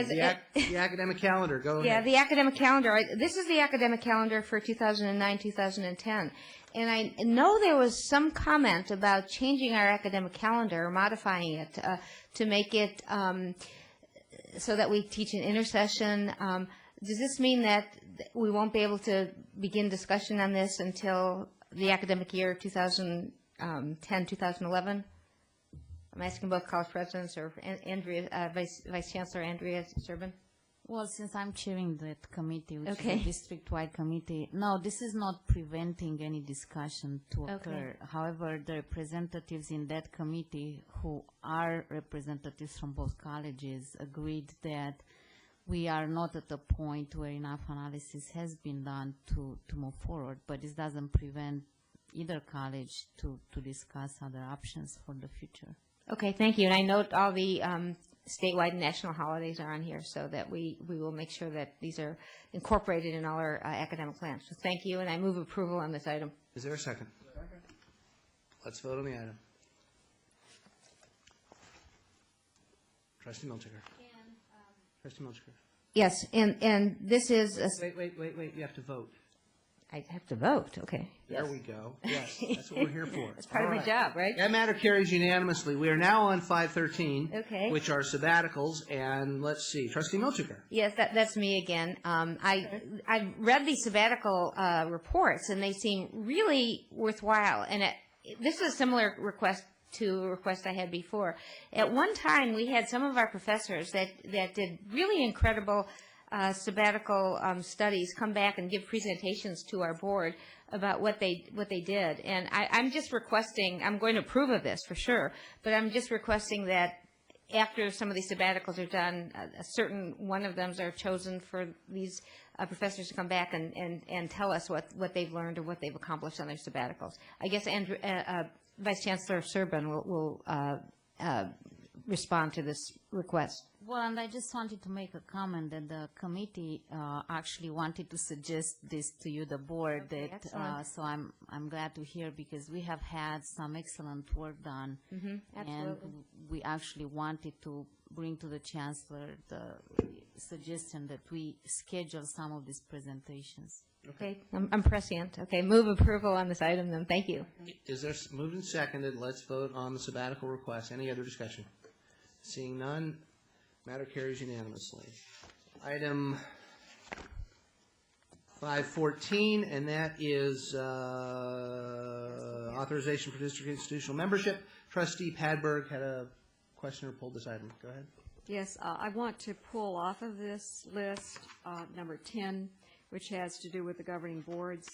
the academic calendar. Go ahead. Yeah, the academic calendar. This is the academic calendar for 2009, 2010. And I know there was some comment about changing our academic calendar or modifying it to make it so that we teach an intersession. Does this mean that we won't be able to begin discussion on this until the academic year 2010, 2011? I'm asking both college presidents or Andrea, Vice Chancellor Andrea Serban. Well, since I'm chairing that committee, which Okay. is a district-wide committee, no, this is not preventing any discussion to occur. However, the representatives in that committee, who are representatives from both colleges, agreed that we are not at the point where enough analysis has been done to move forward, but this doesn't prevent either college to discuss other options for the future. Okay, thank you. And I note all the statewide and national holidays are on here, so that we will make sure that these are incorporated in all our academic plans. So thank you, and I move approval on this item. Is there a second? Second. Let's vote on the item. Trustee Milchiker. Trustee Milchiker. Yes, and this is... Wait. You have to vote. I have to vote, okay. There we go. Yes, that's what we're here for. That's part of All my job, right? That matter carries unanimously. We are now on 513. Okay. Which are sabbaticals, and let's see, Trustee Miltuker. Yes, that's me again. I read the sabbatical reports, and they seem really worthwhile. And this is a similar request to a request I had before. At one time, we had some of our professors that did really incredible sabbatical studies come back and give presentations to our board about what they did. And I'm just requesting, I'm going to approve of this for sure, but I'm just requesting that after some of these sabbaticals are done, a certain one of them are chosen for these professors to come back and tell us what they've learned or what they've accomplished on their sabbaticals. I guess Vice Chancellor Serban will respond to this request. Well, and I just wanted to make a comment that the committee actually wanted to suggest this to you, the board. Okay, that excellent. so I'm glad to hear, because we have had some excellent work done, and Absolutely. we actually wanted to bring to the Chancellor the suggestion that we schedule some of these presentations. Okay, I'm prescient. Okay, move approval on this item then. Thank you. Is there, moved and seconded, let's vote on the sabbatical request. Any other discussion? Seeing none, matter carries unanimously. Item 514, and that is authorization for district institutional membership. Trustee Padberg had a question or pulled this item. Go ahead. Yes, I want to pull off of this list number 10, which has to do with the governing boards.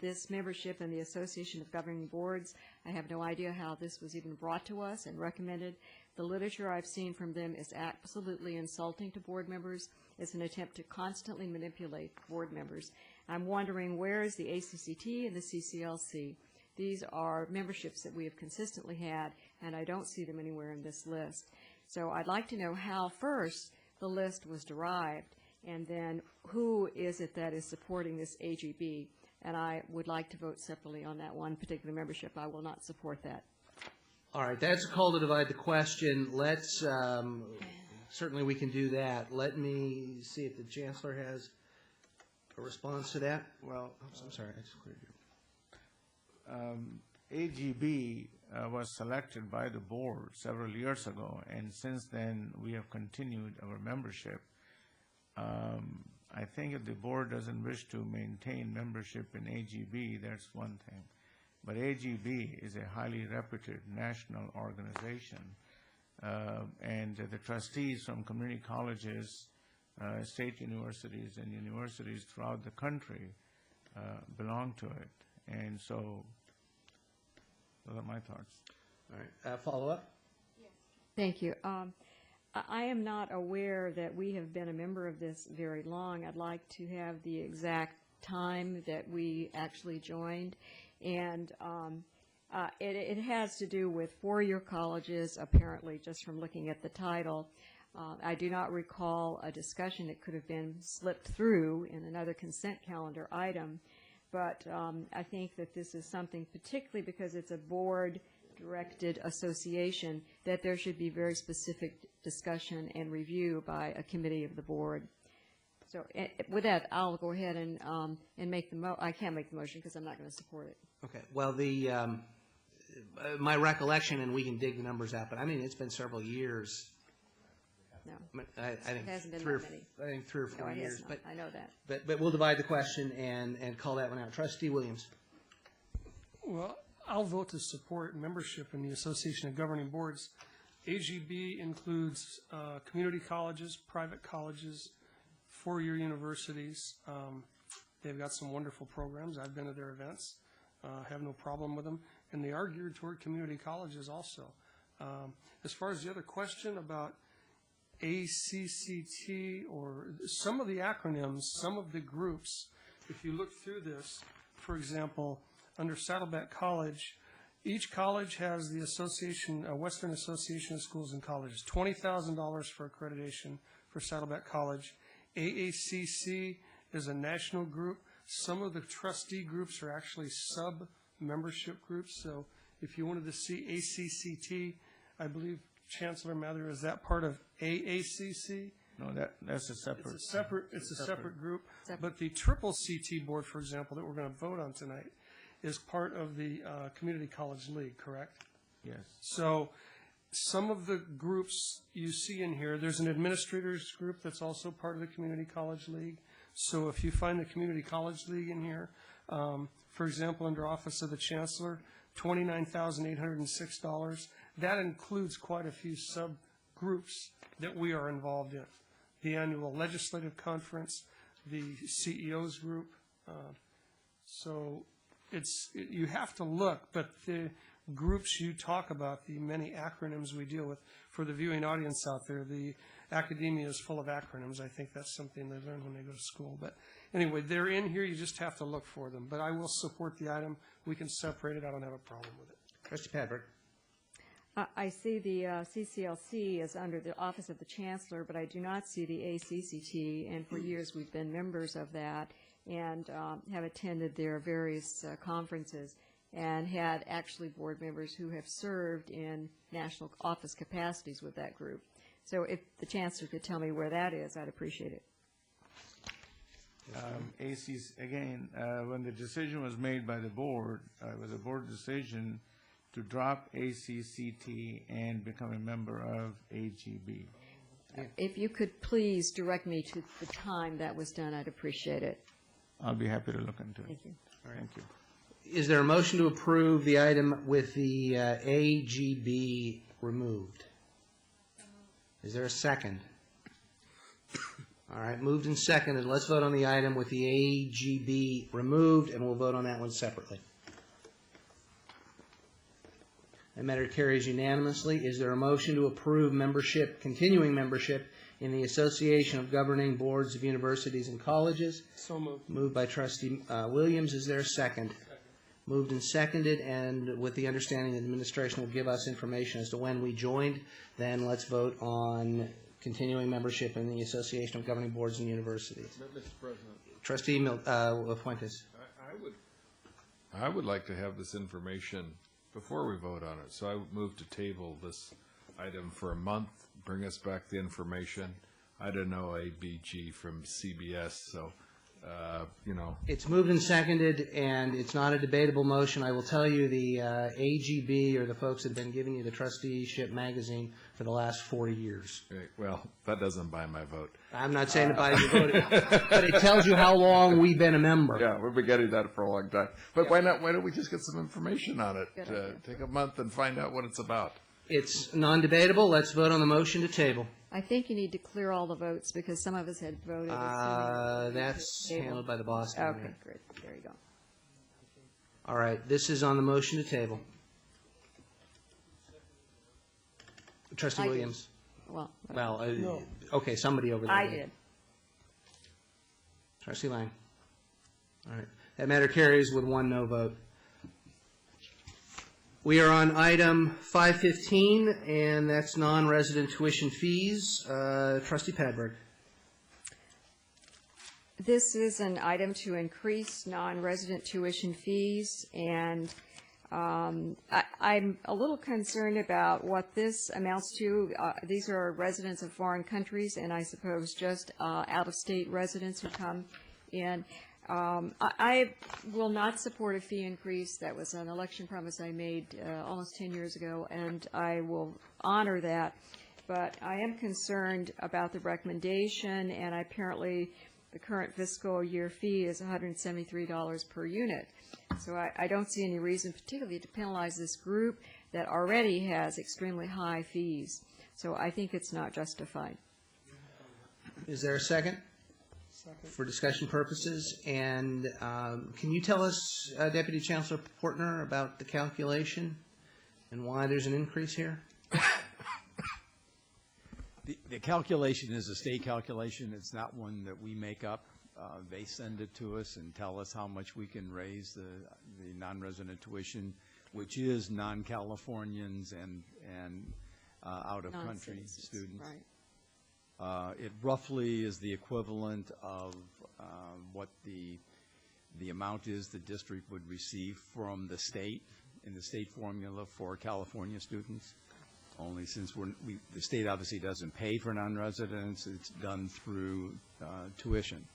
This membership in the Association of Governing Boards, I have no idea how this was even brought to us and recommended. The literature I've seen from them is absolutely insulting to board members. It's an attempt to constantly manipulate board members. I'm wondering, where is the ACCT and the CCLC? These are memberships that we have consistently had, and I don't see them anywhere in this list. So I'd like to know how, first, the list was derived, and then who is it that is supporting this AGB? And I would like to vote separately on that one particular membership. I will not support that. All right, that's a call to divide the question. Let's, certainly we can do that. Let me see if the Chancellor has a response to that. Well, I'm sorry, I just cleared you. AGB was selected by the board several years ago, and since then we have continued our membership. I think if the board doesn't wish to maintain membership in AGB, that's one thing. But AGB is a highly reputed national organization, and the trustees from community colleges, state universities, and universities throughout the country belong to it. And so those are my thoughts. All right, follow up? Thank you. I am not aware that we have been a member of this very long. I'd like to have the exact time that we actually joined. And it has to do with four-year colleges, apparently, just from looking at the title. I do not recall a discussion that could have been slipped through in another consent calendar item. But I think that this is something, particularly because it's a board-directed association, that there should be very specific discussion and review by a committee of the board. So with that, I'll go ahead and make the I can't make the motion because I'm not going to support it. Okay, well, the, my recollection, and we can dig the numbers out, but I mean, it's been several years. No. I think It hasn't been three or, that many. I think 3 or 4 No, it years. has not. I know that. But we'll divide the question and call that one out. Trustee Williams. Well, I'll vote to support membership in the Association of Governing Boards. AGB includes community colleges, private colleges, four-year universities. They've got some wonderful programs. I've been to their events. Have no problem with them. And they are geared toward community colleges also. As far as the other question about ACCT or some of the acronyms, some of the groups, if you look through this, for example, under Saddleback College, each college has the association, Western Association of Schools and Colleges, $20,000 for accreditation for Saddleback College. AACC is a national group. Some of the trustee groups are actually sub-membership groups. So if you wanted to see ACCT, I believe Chancellor Mather, is that part of AACC? No, that's a separate. It's a separate group. But the triple CT board, for example, that we're going to vote on tonight is part of the Community College League, correct? Yes. So some of the groups you see in here, there's an administrators group that's also part of the Community College League. So if you find the Community College League in here, for example, under Office of the Chancellor, $29,806. That includes quite a few subgroups that we are involved in. The annual legislative conference, the CEO's group. So you have to look, but the groups you talk about, the many acronyms we deal with, for the viewing audience out there, the academia is full of acronyms. I think that's something they learn when they go to school. But anyway, they're in here. You just have to look for them. But I will support the item. We can separate it. I don't have a problem with it. Trustee Padberg. I see the CCLC is under the Office of the Chancellor, but I do not see the ACCT, and for years we've been members of that and have attended their various conferences and had actually board members who have served in national office capacities with that group. So if the Chancellor could tell me where that is, I'd appreciate it. Again, when the decision was made by the board, it was a board decision to drop ACCT and become a member of AGB. If you could please direct me to the time that was done, I'd appreciate it. I'll be happy to look into it. Thank you. Thank you. Is there a motion to approve the item with the AGB removed? Is there a second? All right, moved and seconded. Let's vote on the item with the AGB removed, and we'll vote on that one separately. That matter carries unanimously. Is there a motion to approve membership, continuing membership in the Association of Governing Boards of Universities and Colleges? So moved. Moved by Trustee Williams. Is there a second? Moved and seconded, and with the understanding that the administration will give us information as to when we joined, then let's vote on continuing membership in the Association of Governing Boards and Universities. Mr. President. Trustee Fuentes. I would like to have this information before we vote on it, so I would move to table this item for a month, bring us back the information. I don't know ABG from CBS, so, It's moved and seconded, and it's not a debatable motion. I will tell you the AGB are the folks that have been giving you the trusteeship magazine for the last 4 years. okay, well, that doesn't buy my vote. I'm not saying to buy your vote, but it tells you how long we've been a member. Yeah, we've been getting that for a long time. But why don't we just get some information on it? Good idea. Take a month and find out what it's about. It's non-debatable. Let's vote on the motion to table. I think you need to clear all the votes because some of us had voted. That's handled by the boss. down Okay, there. great. There you go. All right, this is on the motion to table. Trustee I did. Williams. Well, Well, okay, somebody over there. I did. Trustee Lang. All right. That matter carries with 1 no vote. We are on item 515, and that's non-resident tuition fees. Trustee Padberg. This is an item to increase non-resident tuition fees, and I'm a little concerned about what this amounts to. These are residents of foreign countries, and I suppose just out-of-state residents who come in. I will not support a fee increase. That was an election promise I made almost 10 years ago, and I will honor that. But I am concerned about the recommendation, and apparently the current fiscal year fee is $173 per unit. So I don't see any reason particularly to penalize this group that already has extremely high fees. So I think it's not justified. Is there a second? For discussion purposes, and can you tell us, Deputy Chancellor Portner, about the calculation and why there's an increase here? The calculation is a state calculation. It's not one that we make up. They send it to us and tell us how much we can raise the non-resident tuition, which is non-Californians and out-of-country students. Right. It roughly is the equivalent of what the amount is the district would receive from the state in the state formula for California students. only since the state obviously doesn't pay for non-residents. It's done through tuition.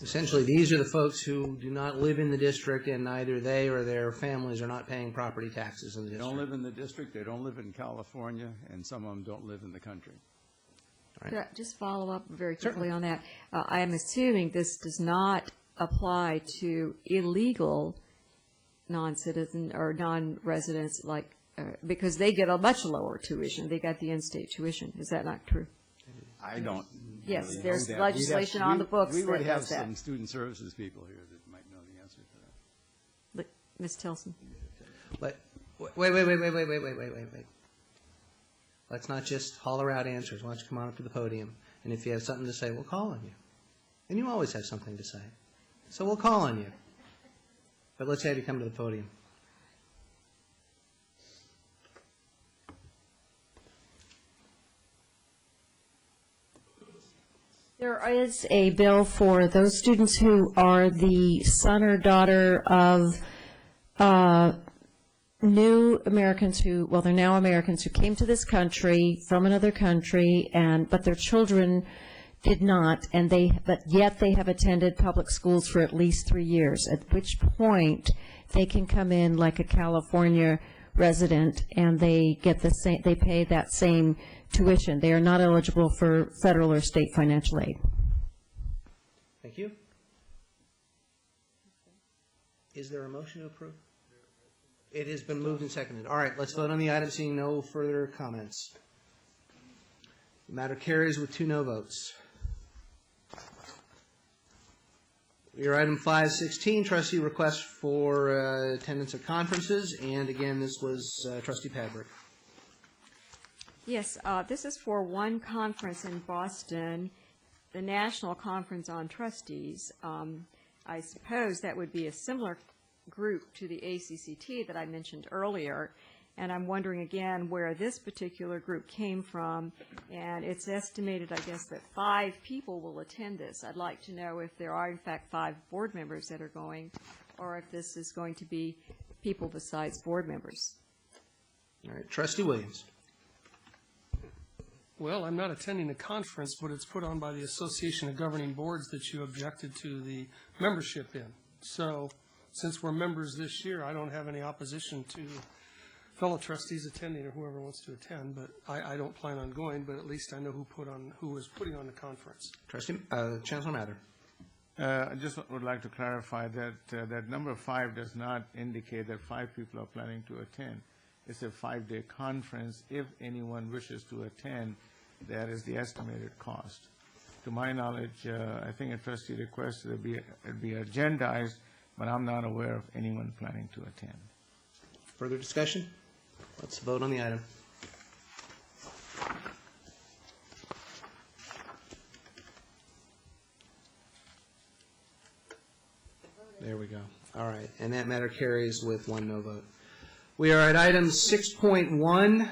Essentially, these are the folks who do not live in the district, and neither they or their families are not paying property taxes in the They district. don't live in the district, they don't live in California, and some of them don't live in the country. Could I just follow up very quickly on that? I am assuming this does not apply to illegal non-citizen or non-residents, like, because they get a much lower tuition. They got the in-state tuition. Is that not true? I don't. Yes, really know there's that. legislation on the books We would that have does that. some student services people here that might know the answer to that. Ms. Tilson? But, wait. Let's not just holler out answers. Why don't you come on up to the podium? And if you have something to say, we'll call on you. And you always have something to say. So we'll call on you. But let's have you come to the podium. There is a bill for those students who are the son or daughter of new Americans who, well, they're now Americans who came to this country from another country, but their children did not, but yet they have attended public schools for at least 3 years, at which point they can come in like a California resident, and they get the same, they pay that same tuition. They are not eligible for federal or state financial aid. Thank you. Is there a motion to approve? It has been moved and seconded. All right, let's vote on the item, seeing no further comments. The matter carries with 2 no votes. Your item 516, trustee request for attendance at conferences, and again, this was trustee Padberg. Yes, this is for one conference in Boston, the National Conference on Trustees. I suppose that would be a similar group to the ACCT that I mentioned earlier, and I'm wondering again where this particular group came from, and it's estimated, I guess, that 5 people will attend this. I'd like to know if there are, in fact, 5 board members that are going, or if this is going to be people besides board members. All right, trustee Williams. Well, I'm not attending the conference, but it's put on by the Association of Governing Boards that you objected to the membership in. So since we're members this year, I don't have any opposition to fellow trustees attending or whoever wants to attend, but I don't plan on going, but at least I know who was putting on the conference. Trustee, Chancellor Mather. I just would like to clarify that that number 5 does not indicate that 5 people are planning to attend. It's a 5-day conference. If anyone wishes to attend, that is the estimated cost. To my knowledge, I think a trustee requested it be agendized, but I'm not aware of anyone planning to attend. Further discussion? Let's vote on the item. There we go. All right, and that matter carries with 1 no vote. We are at item 6.1.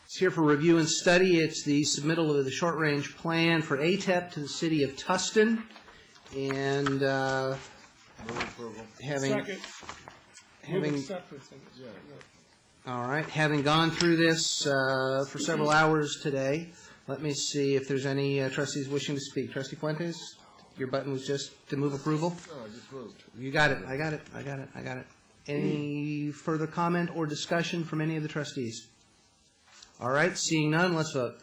It's here for review and study. It's the submittal of the short-range plan for ATEP to the city of Tustin. And having gone through this for several hours today, let me see if there's any trustees wishing to speak. Trustee Fuentes, your button was just to move approval? No, I just moved. You got it. I got it. Any further comment or discussion from any of the trustees? All right, seeing none, let's vote.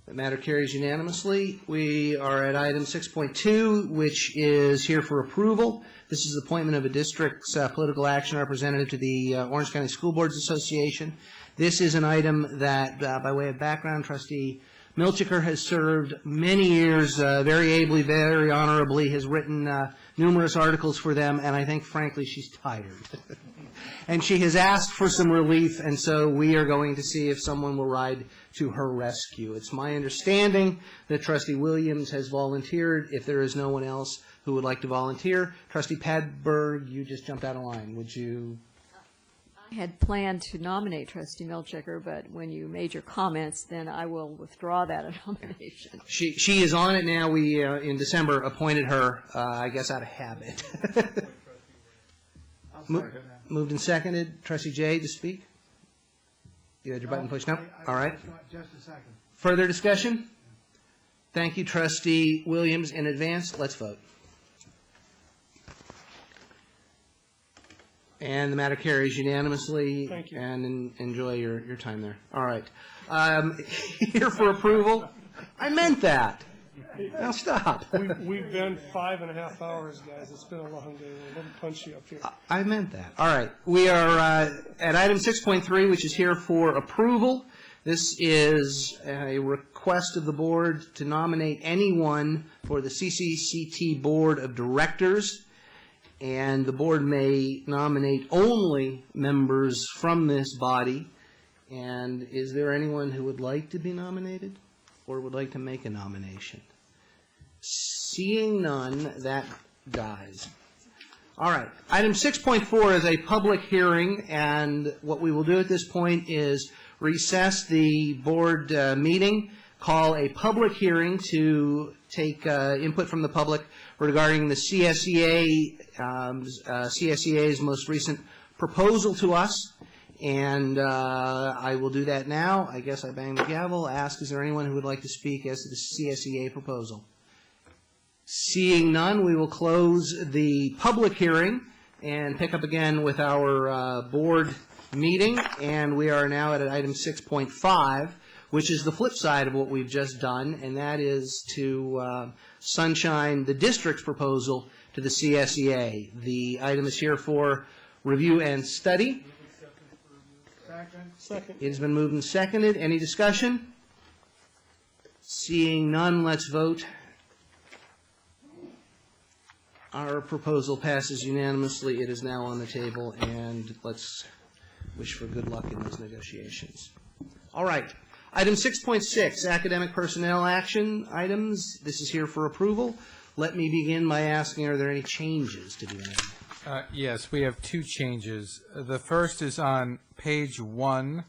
The matter carries unanimously. We are at item 6.2, which is here for approval. This is the appointment of a district's political action representative to the Orange County School Boards Association. This is an item that, by way of background, Trustee Milchiker has served many years very ably, very honorably, has written numerous articles for them, and I think, frankly, she's tired. And she has asked for some relief, and so we are going to see if someone will ride to her rescue. It's my understanding that Trustee Williams has volunteered. If there is no one else who would like to volunteer, Trustee Padberg, you just jumped out of line. Would you? I had planned to nominate Trustee Milchiker, but when you made your comments, then I will withdraw that nomination. She is on it now. We, in December, appointed her, I guess, out of habit. second that. Moved and seconded. Trustee Jay to speak? You had your button pushed? No? All right. Just a second. Further discussion? Thank you, Trustee Williams, in advance. Let's vote. And the matter carries unanimously. Thank you. And enjoy your time there. All right. Here for approval. I meant that. Now stop. We've been 5.5 hours, guys. It's been a long day. We're a little punchy up here. I meant that. All right. We are at item 6.3, which is here for approval. This is a request of the board to nominate anyone for the CCCT Board of Directors, and the board may nominate only members from this body. And is there anyone who would like to be nominated or would like to make a nomination? Seeing none, that dies. All right. Item 6.4 is a public hearing, and what we will do at this point is recess the board meeting, call a public hearing to take input from the public regarding the CSEA's most recent proposal to us, and I will do that now. I guess I bang the gavel, ask, is there anyone who would like to speak as to the CSEA proposal? Seeing none, we will close the public hearing and pick up again with our board meeting, and we are now at item 6.5, which is the flip side of what we've just done, and that is to sunshine the district's proposal to the CSEA. The item is here for review and study. Second. It has been moved and seconded. Any discussion? Seeing none, let's vote. Our proposal passes unanimously. It is now on the table, and let's wish for good luck in those negotiations. All right. Item 6.6, academic personnel action items. This is here for approval. Let me begin by asking, are there any changes to be made? Yes, we have two changes. The first is on page 1,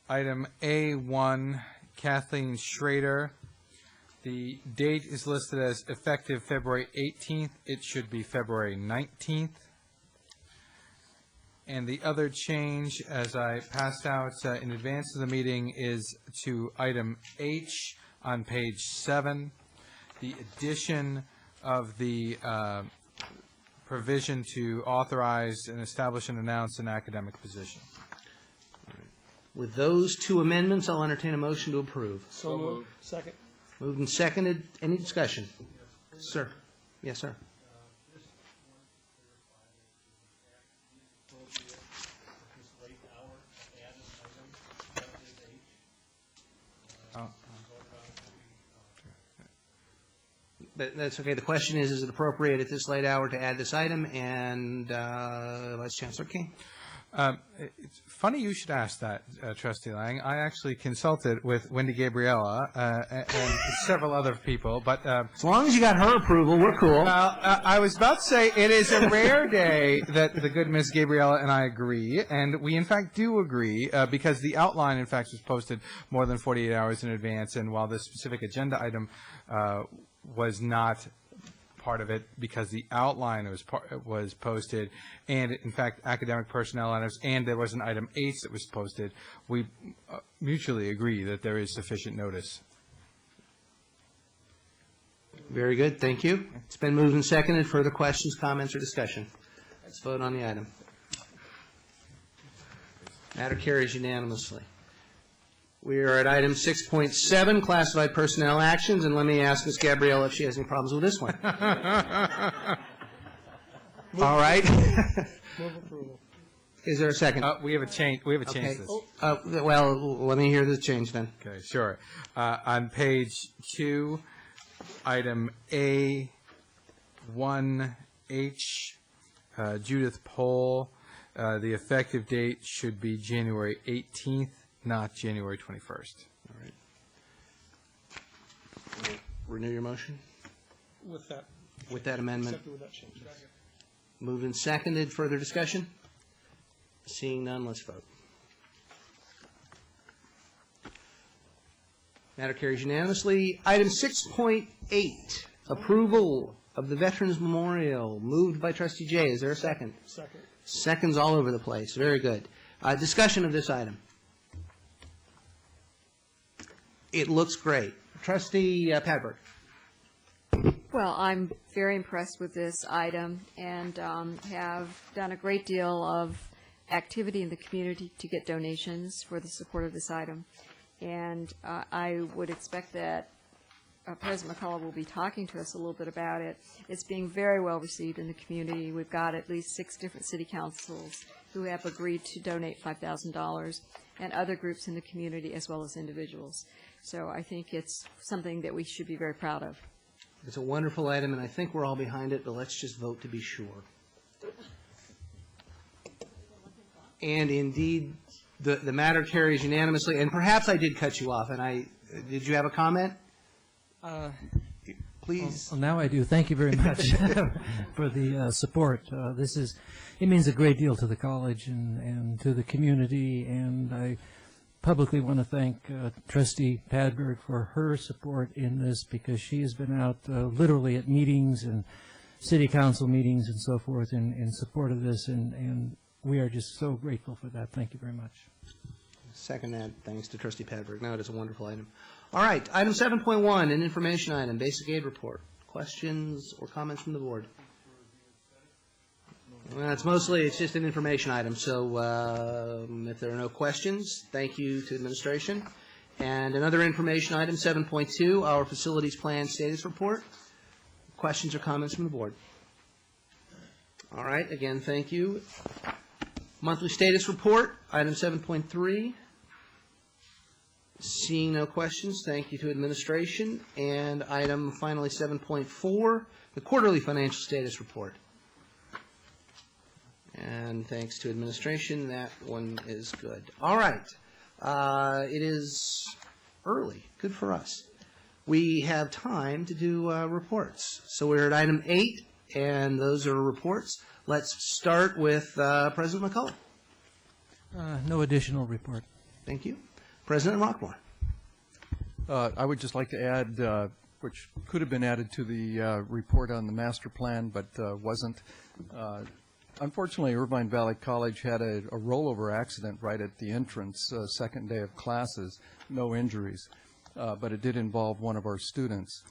item A1, Kathleen Schrader. The date is listed as effective February 18th. It should be February 19th. And the other change, as I passed out in advance of the meeting, is to item H on page 7, the addition of the provision to authorize and establish and announce an academic position. With those two amendments, I'll entertain a motion to approve. So moved. Second. Moved and seconded. Any discussion? Sir. Yes, sir. That's okay. The question is it appropriate at this late hour to add this item? And Vice Chancellor King. It's funny you should ask that, Trustee Lang. I actually consulted with Wendy Gabriella and several other people, but as long as you got her approval, we're cool. I was about to say it is a rare day that the good Miss Gabriella and I agree, and we in fact do agree because the outline in fact was posted more than 48 hours in advance, and while this specific agenda item was not part of it because the outline was posted, and in fact academic personnel items, and there was an item H that was posted, we mutually agree that there is sufficient notice. Very good, thank you. It's been moved and seconded. Further questions, comments, or discussion? Let's vote on the item. Matter carries unanimously. We are at item 6.7, classified personnel actions, and let me ask Ms. Gabriella if she has any problems with this one. All right. Move approval. Is there a second? We have a change. We have a change. Okay. This. Well, let me hear the change then. Okay, sure. On page 2, item A1H, Judith Pohl, the effective date should be January 18th. Not January 21st. All right. Renew your motion? With that. With that amendment? Accepted with that change. Moved and seconded. Further discussion? Seeing none, let's vote. Matter carries unanimously. Item 6.8, approval of the Veterans Memorial, moved by Trustee Jay. Is there a second? Second. Seconds all over the place. Very good. Discussion of this item. It looks great. Trustee Padberg. Well, I'm very impressed with this item and have done a great deal of activity in the community to get donations for the support of this item. And I would expect that President McCullough will be talking to us a little bit about it. It's being very well received in the community. We've got at least 6 different city councils who have agreed to donate $5,000, and other groups in the community as well as individuals. So I think it's something that we should be very proud of. It's a wonderful item, and I think we're all behind it, but let's just vote to be sure. And indeed, the matter carries unanimously. And perhaps I did cut you off, and did you have a comment? Please. Well, now I do. Thank you very much for the support. It means a great deal to the college and to the community, and I publicly want to thank Trustee Padberg for her support in this, because she has been out literally at meetings and city council meetings and so forth in support of this, and we are just so grateful for that. Thank you very much. Second that, thanks to Trustee Padberg. No, it is a wonderful item. All right, item 7.1, an information item, basic aid report. Questions or comments from the board? Well, it's just an information item, so if there are no questions, thank you to administration. And another information item, 7.2, our facilities plan status report. Questions or comments from the board? All right, again, thank you. Monthly status report, item 7.3. Seeing no questions, thank you to administration. And item finally 7.4, the quarterly financial status report. And thanks to administration, that one is good. All right. It is early. Good for us. We have time to do reports. So we're at item 8, and those are reports. Let's start with President McCullough. No additional report. Thank you. President Roquemore. I would just like to add, which could have been added to the report on the master plan, but wasn't. Unfortunately, Irvine Valley College had a rollover accident right at the entrance, second day of classes, no injuries, but it did involve one of our students.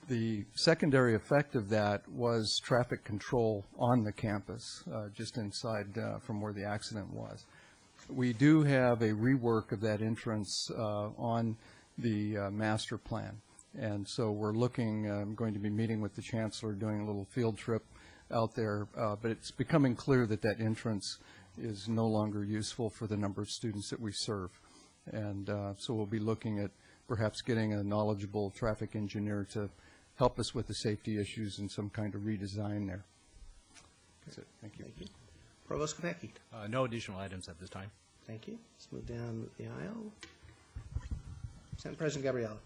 The secondary effect of that was traffic control on the campus, just inside from where the accident was. We do have a rework of that entrance on the master plan, and so we're looking, going to be meeting with the Chancellor, doing a little field trip out there, but it's becoming clear that that entrance is no longer useful for the number of students that we serve. And so we'll be looking at perhaps getting a knowledgeable traffic engineer to help us with the safety issues and some kind of redesign there. That's it. Thank you. Thank you. Provost Kopecki. No additional items at this time. Thank you. Let's move down the aisle. Senate President Gabriella.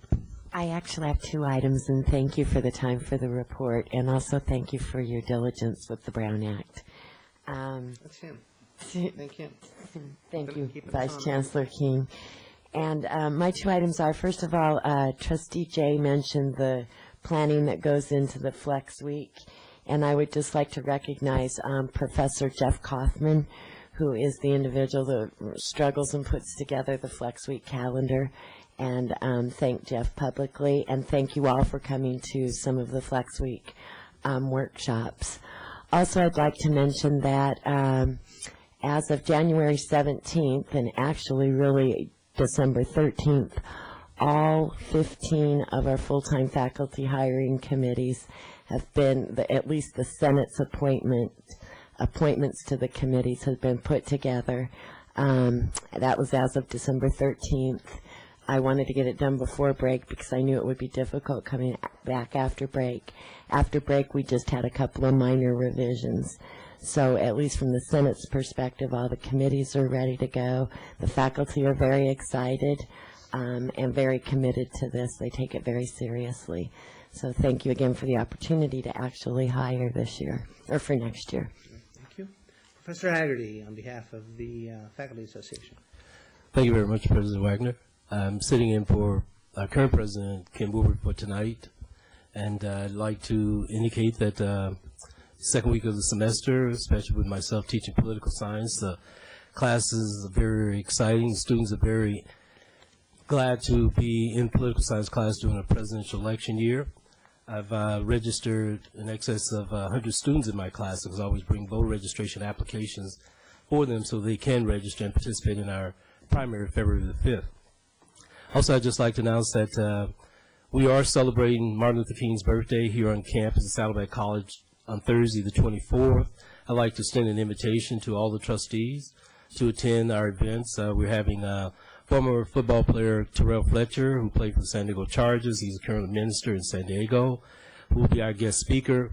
I actually have 2 items, and thank you for the time for the report, and also thank you for your diligence with the Brown Act. That's him. Thank him. Thank you, Vice Chancellor King. And my 2 items are, first of all, Trustee Jay mentioned the planning that goes into the Flex Week, and I would just like to recognize Professor Jeff Kaufman, who is the individual that struggles and puts together the Flex Week calendar, and thank Jeff publicly, and thank you all for coming to some of the Flex Week workshops. Also, I'd like to mention that as of January 17th, and actually really December 13th, all 15 of our full-time faculty hiring committees have been, at least the Senate's appointments to the committees have been put together. That was as of December 13th. I wanted to get it done before break because I knew it would be difficult coming back after break. After break, we just had a couple of minor revisions. So at least from the Senate's perspective, all the committees are ready to go. The faculty are very excited and very committed to this. They take it very seriously. So thank you again for the opportunity to actually hire this year, or for next year. Thank you. Professor Haggerty, on behalf of the Faculty Association. Thank you very much, President Wagner. I'm sitting in for our current president, Kim Woodward, for tonight. And I'd like to indicate that second week of the semester, especially with myself teaching political science, the classes are very exciting. Students are very glad to be in political science class during a presidential election year. I've registered in excess of 100 students in my class, because I always bring voter registration applications for them so they can register and participate in our primary February the 5th. Also, I'd just like to announce that we are celebrating Martin Luther King's birthday here on campus at Saddleback College on Thursday the 24th. I'd like to extend an invitation to all the trustees to attend our events. We're having former football player Terrell Fletcher, who played for the San Diego Chargers. He's a current minister in San Diego, who will be our guest speaker.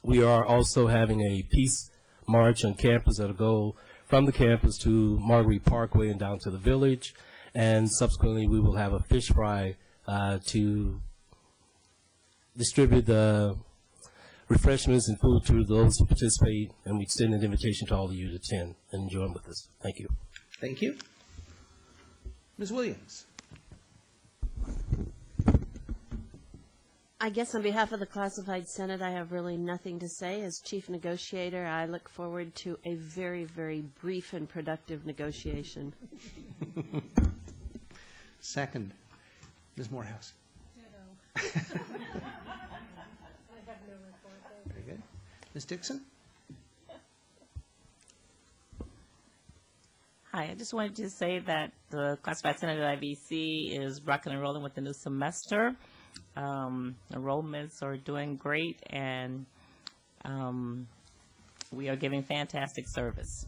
We are also having a peace march on campus that'll go from the campus to Marguerite Parkway and down to the village. And subsequently, we will have a fish fry to distribute the refreshments and food to those who participate, and we extend an invitation to all of you to attend and enjoy with us. Thank you. Thank you. Ms. Williams. I guess on behalf of the Classified Senate, I have really nothing to say. As chief negotiator, I look forward to a very, very brief and productive negotiation. Second, Ms. Morehouse. Very good. Ms. Dixon? Hi, I just wanted to say that the Classified Senate at IVC is rocking and rolling with the new semester. Enrollments are doing great, and we are giving fantastic service.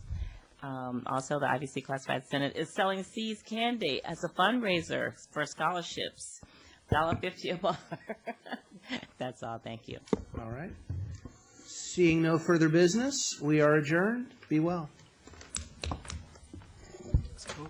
Also, the IVC Classified Senate is selling C's Candy as a fundraiser for scholarships. $1.50 a bar. That's all. Thank you. All right. Seeing no further business, we are adjourned. Be well. Let's go.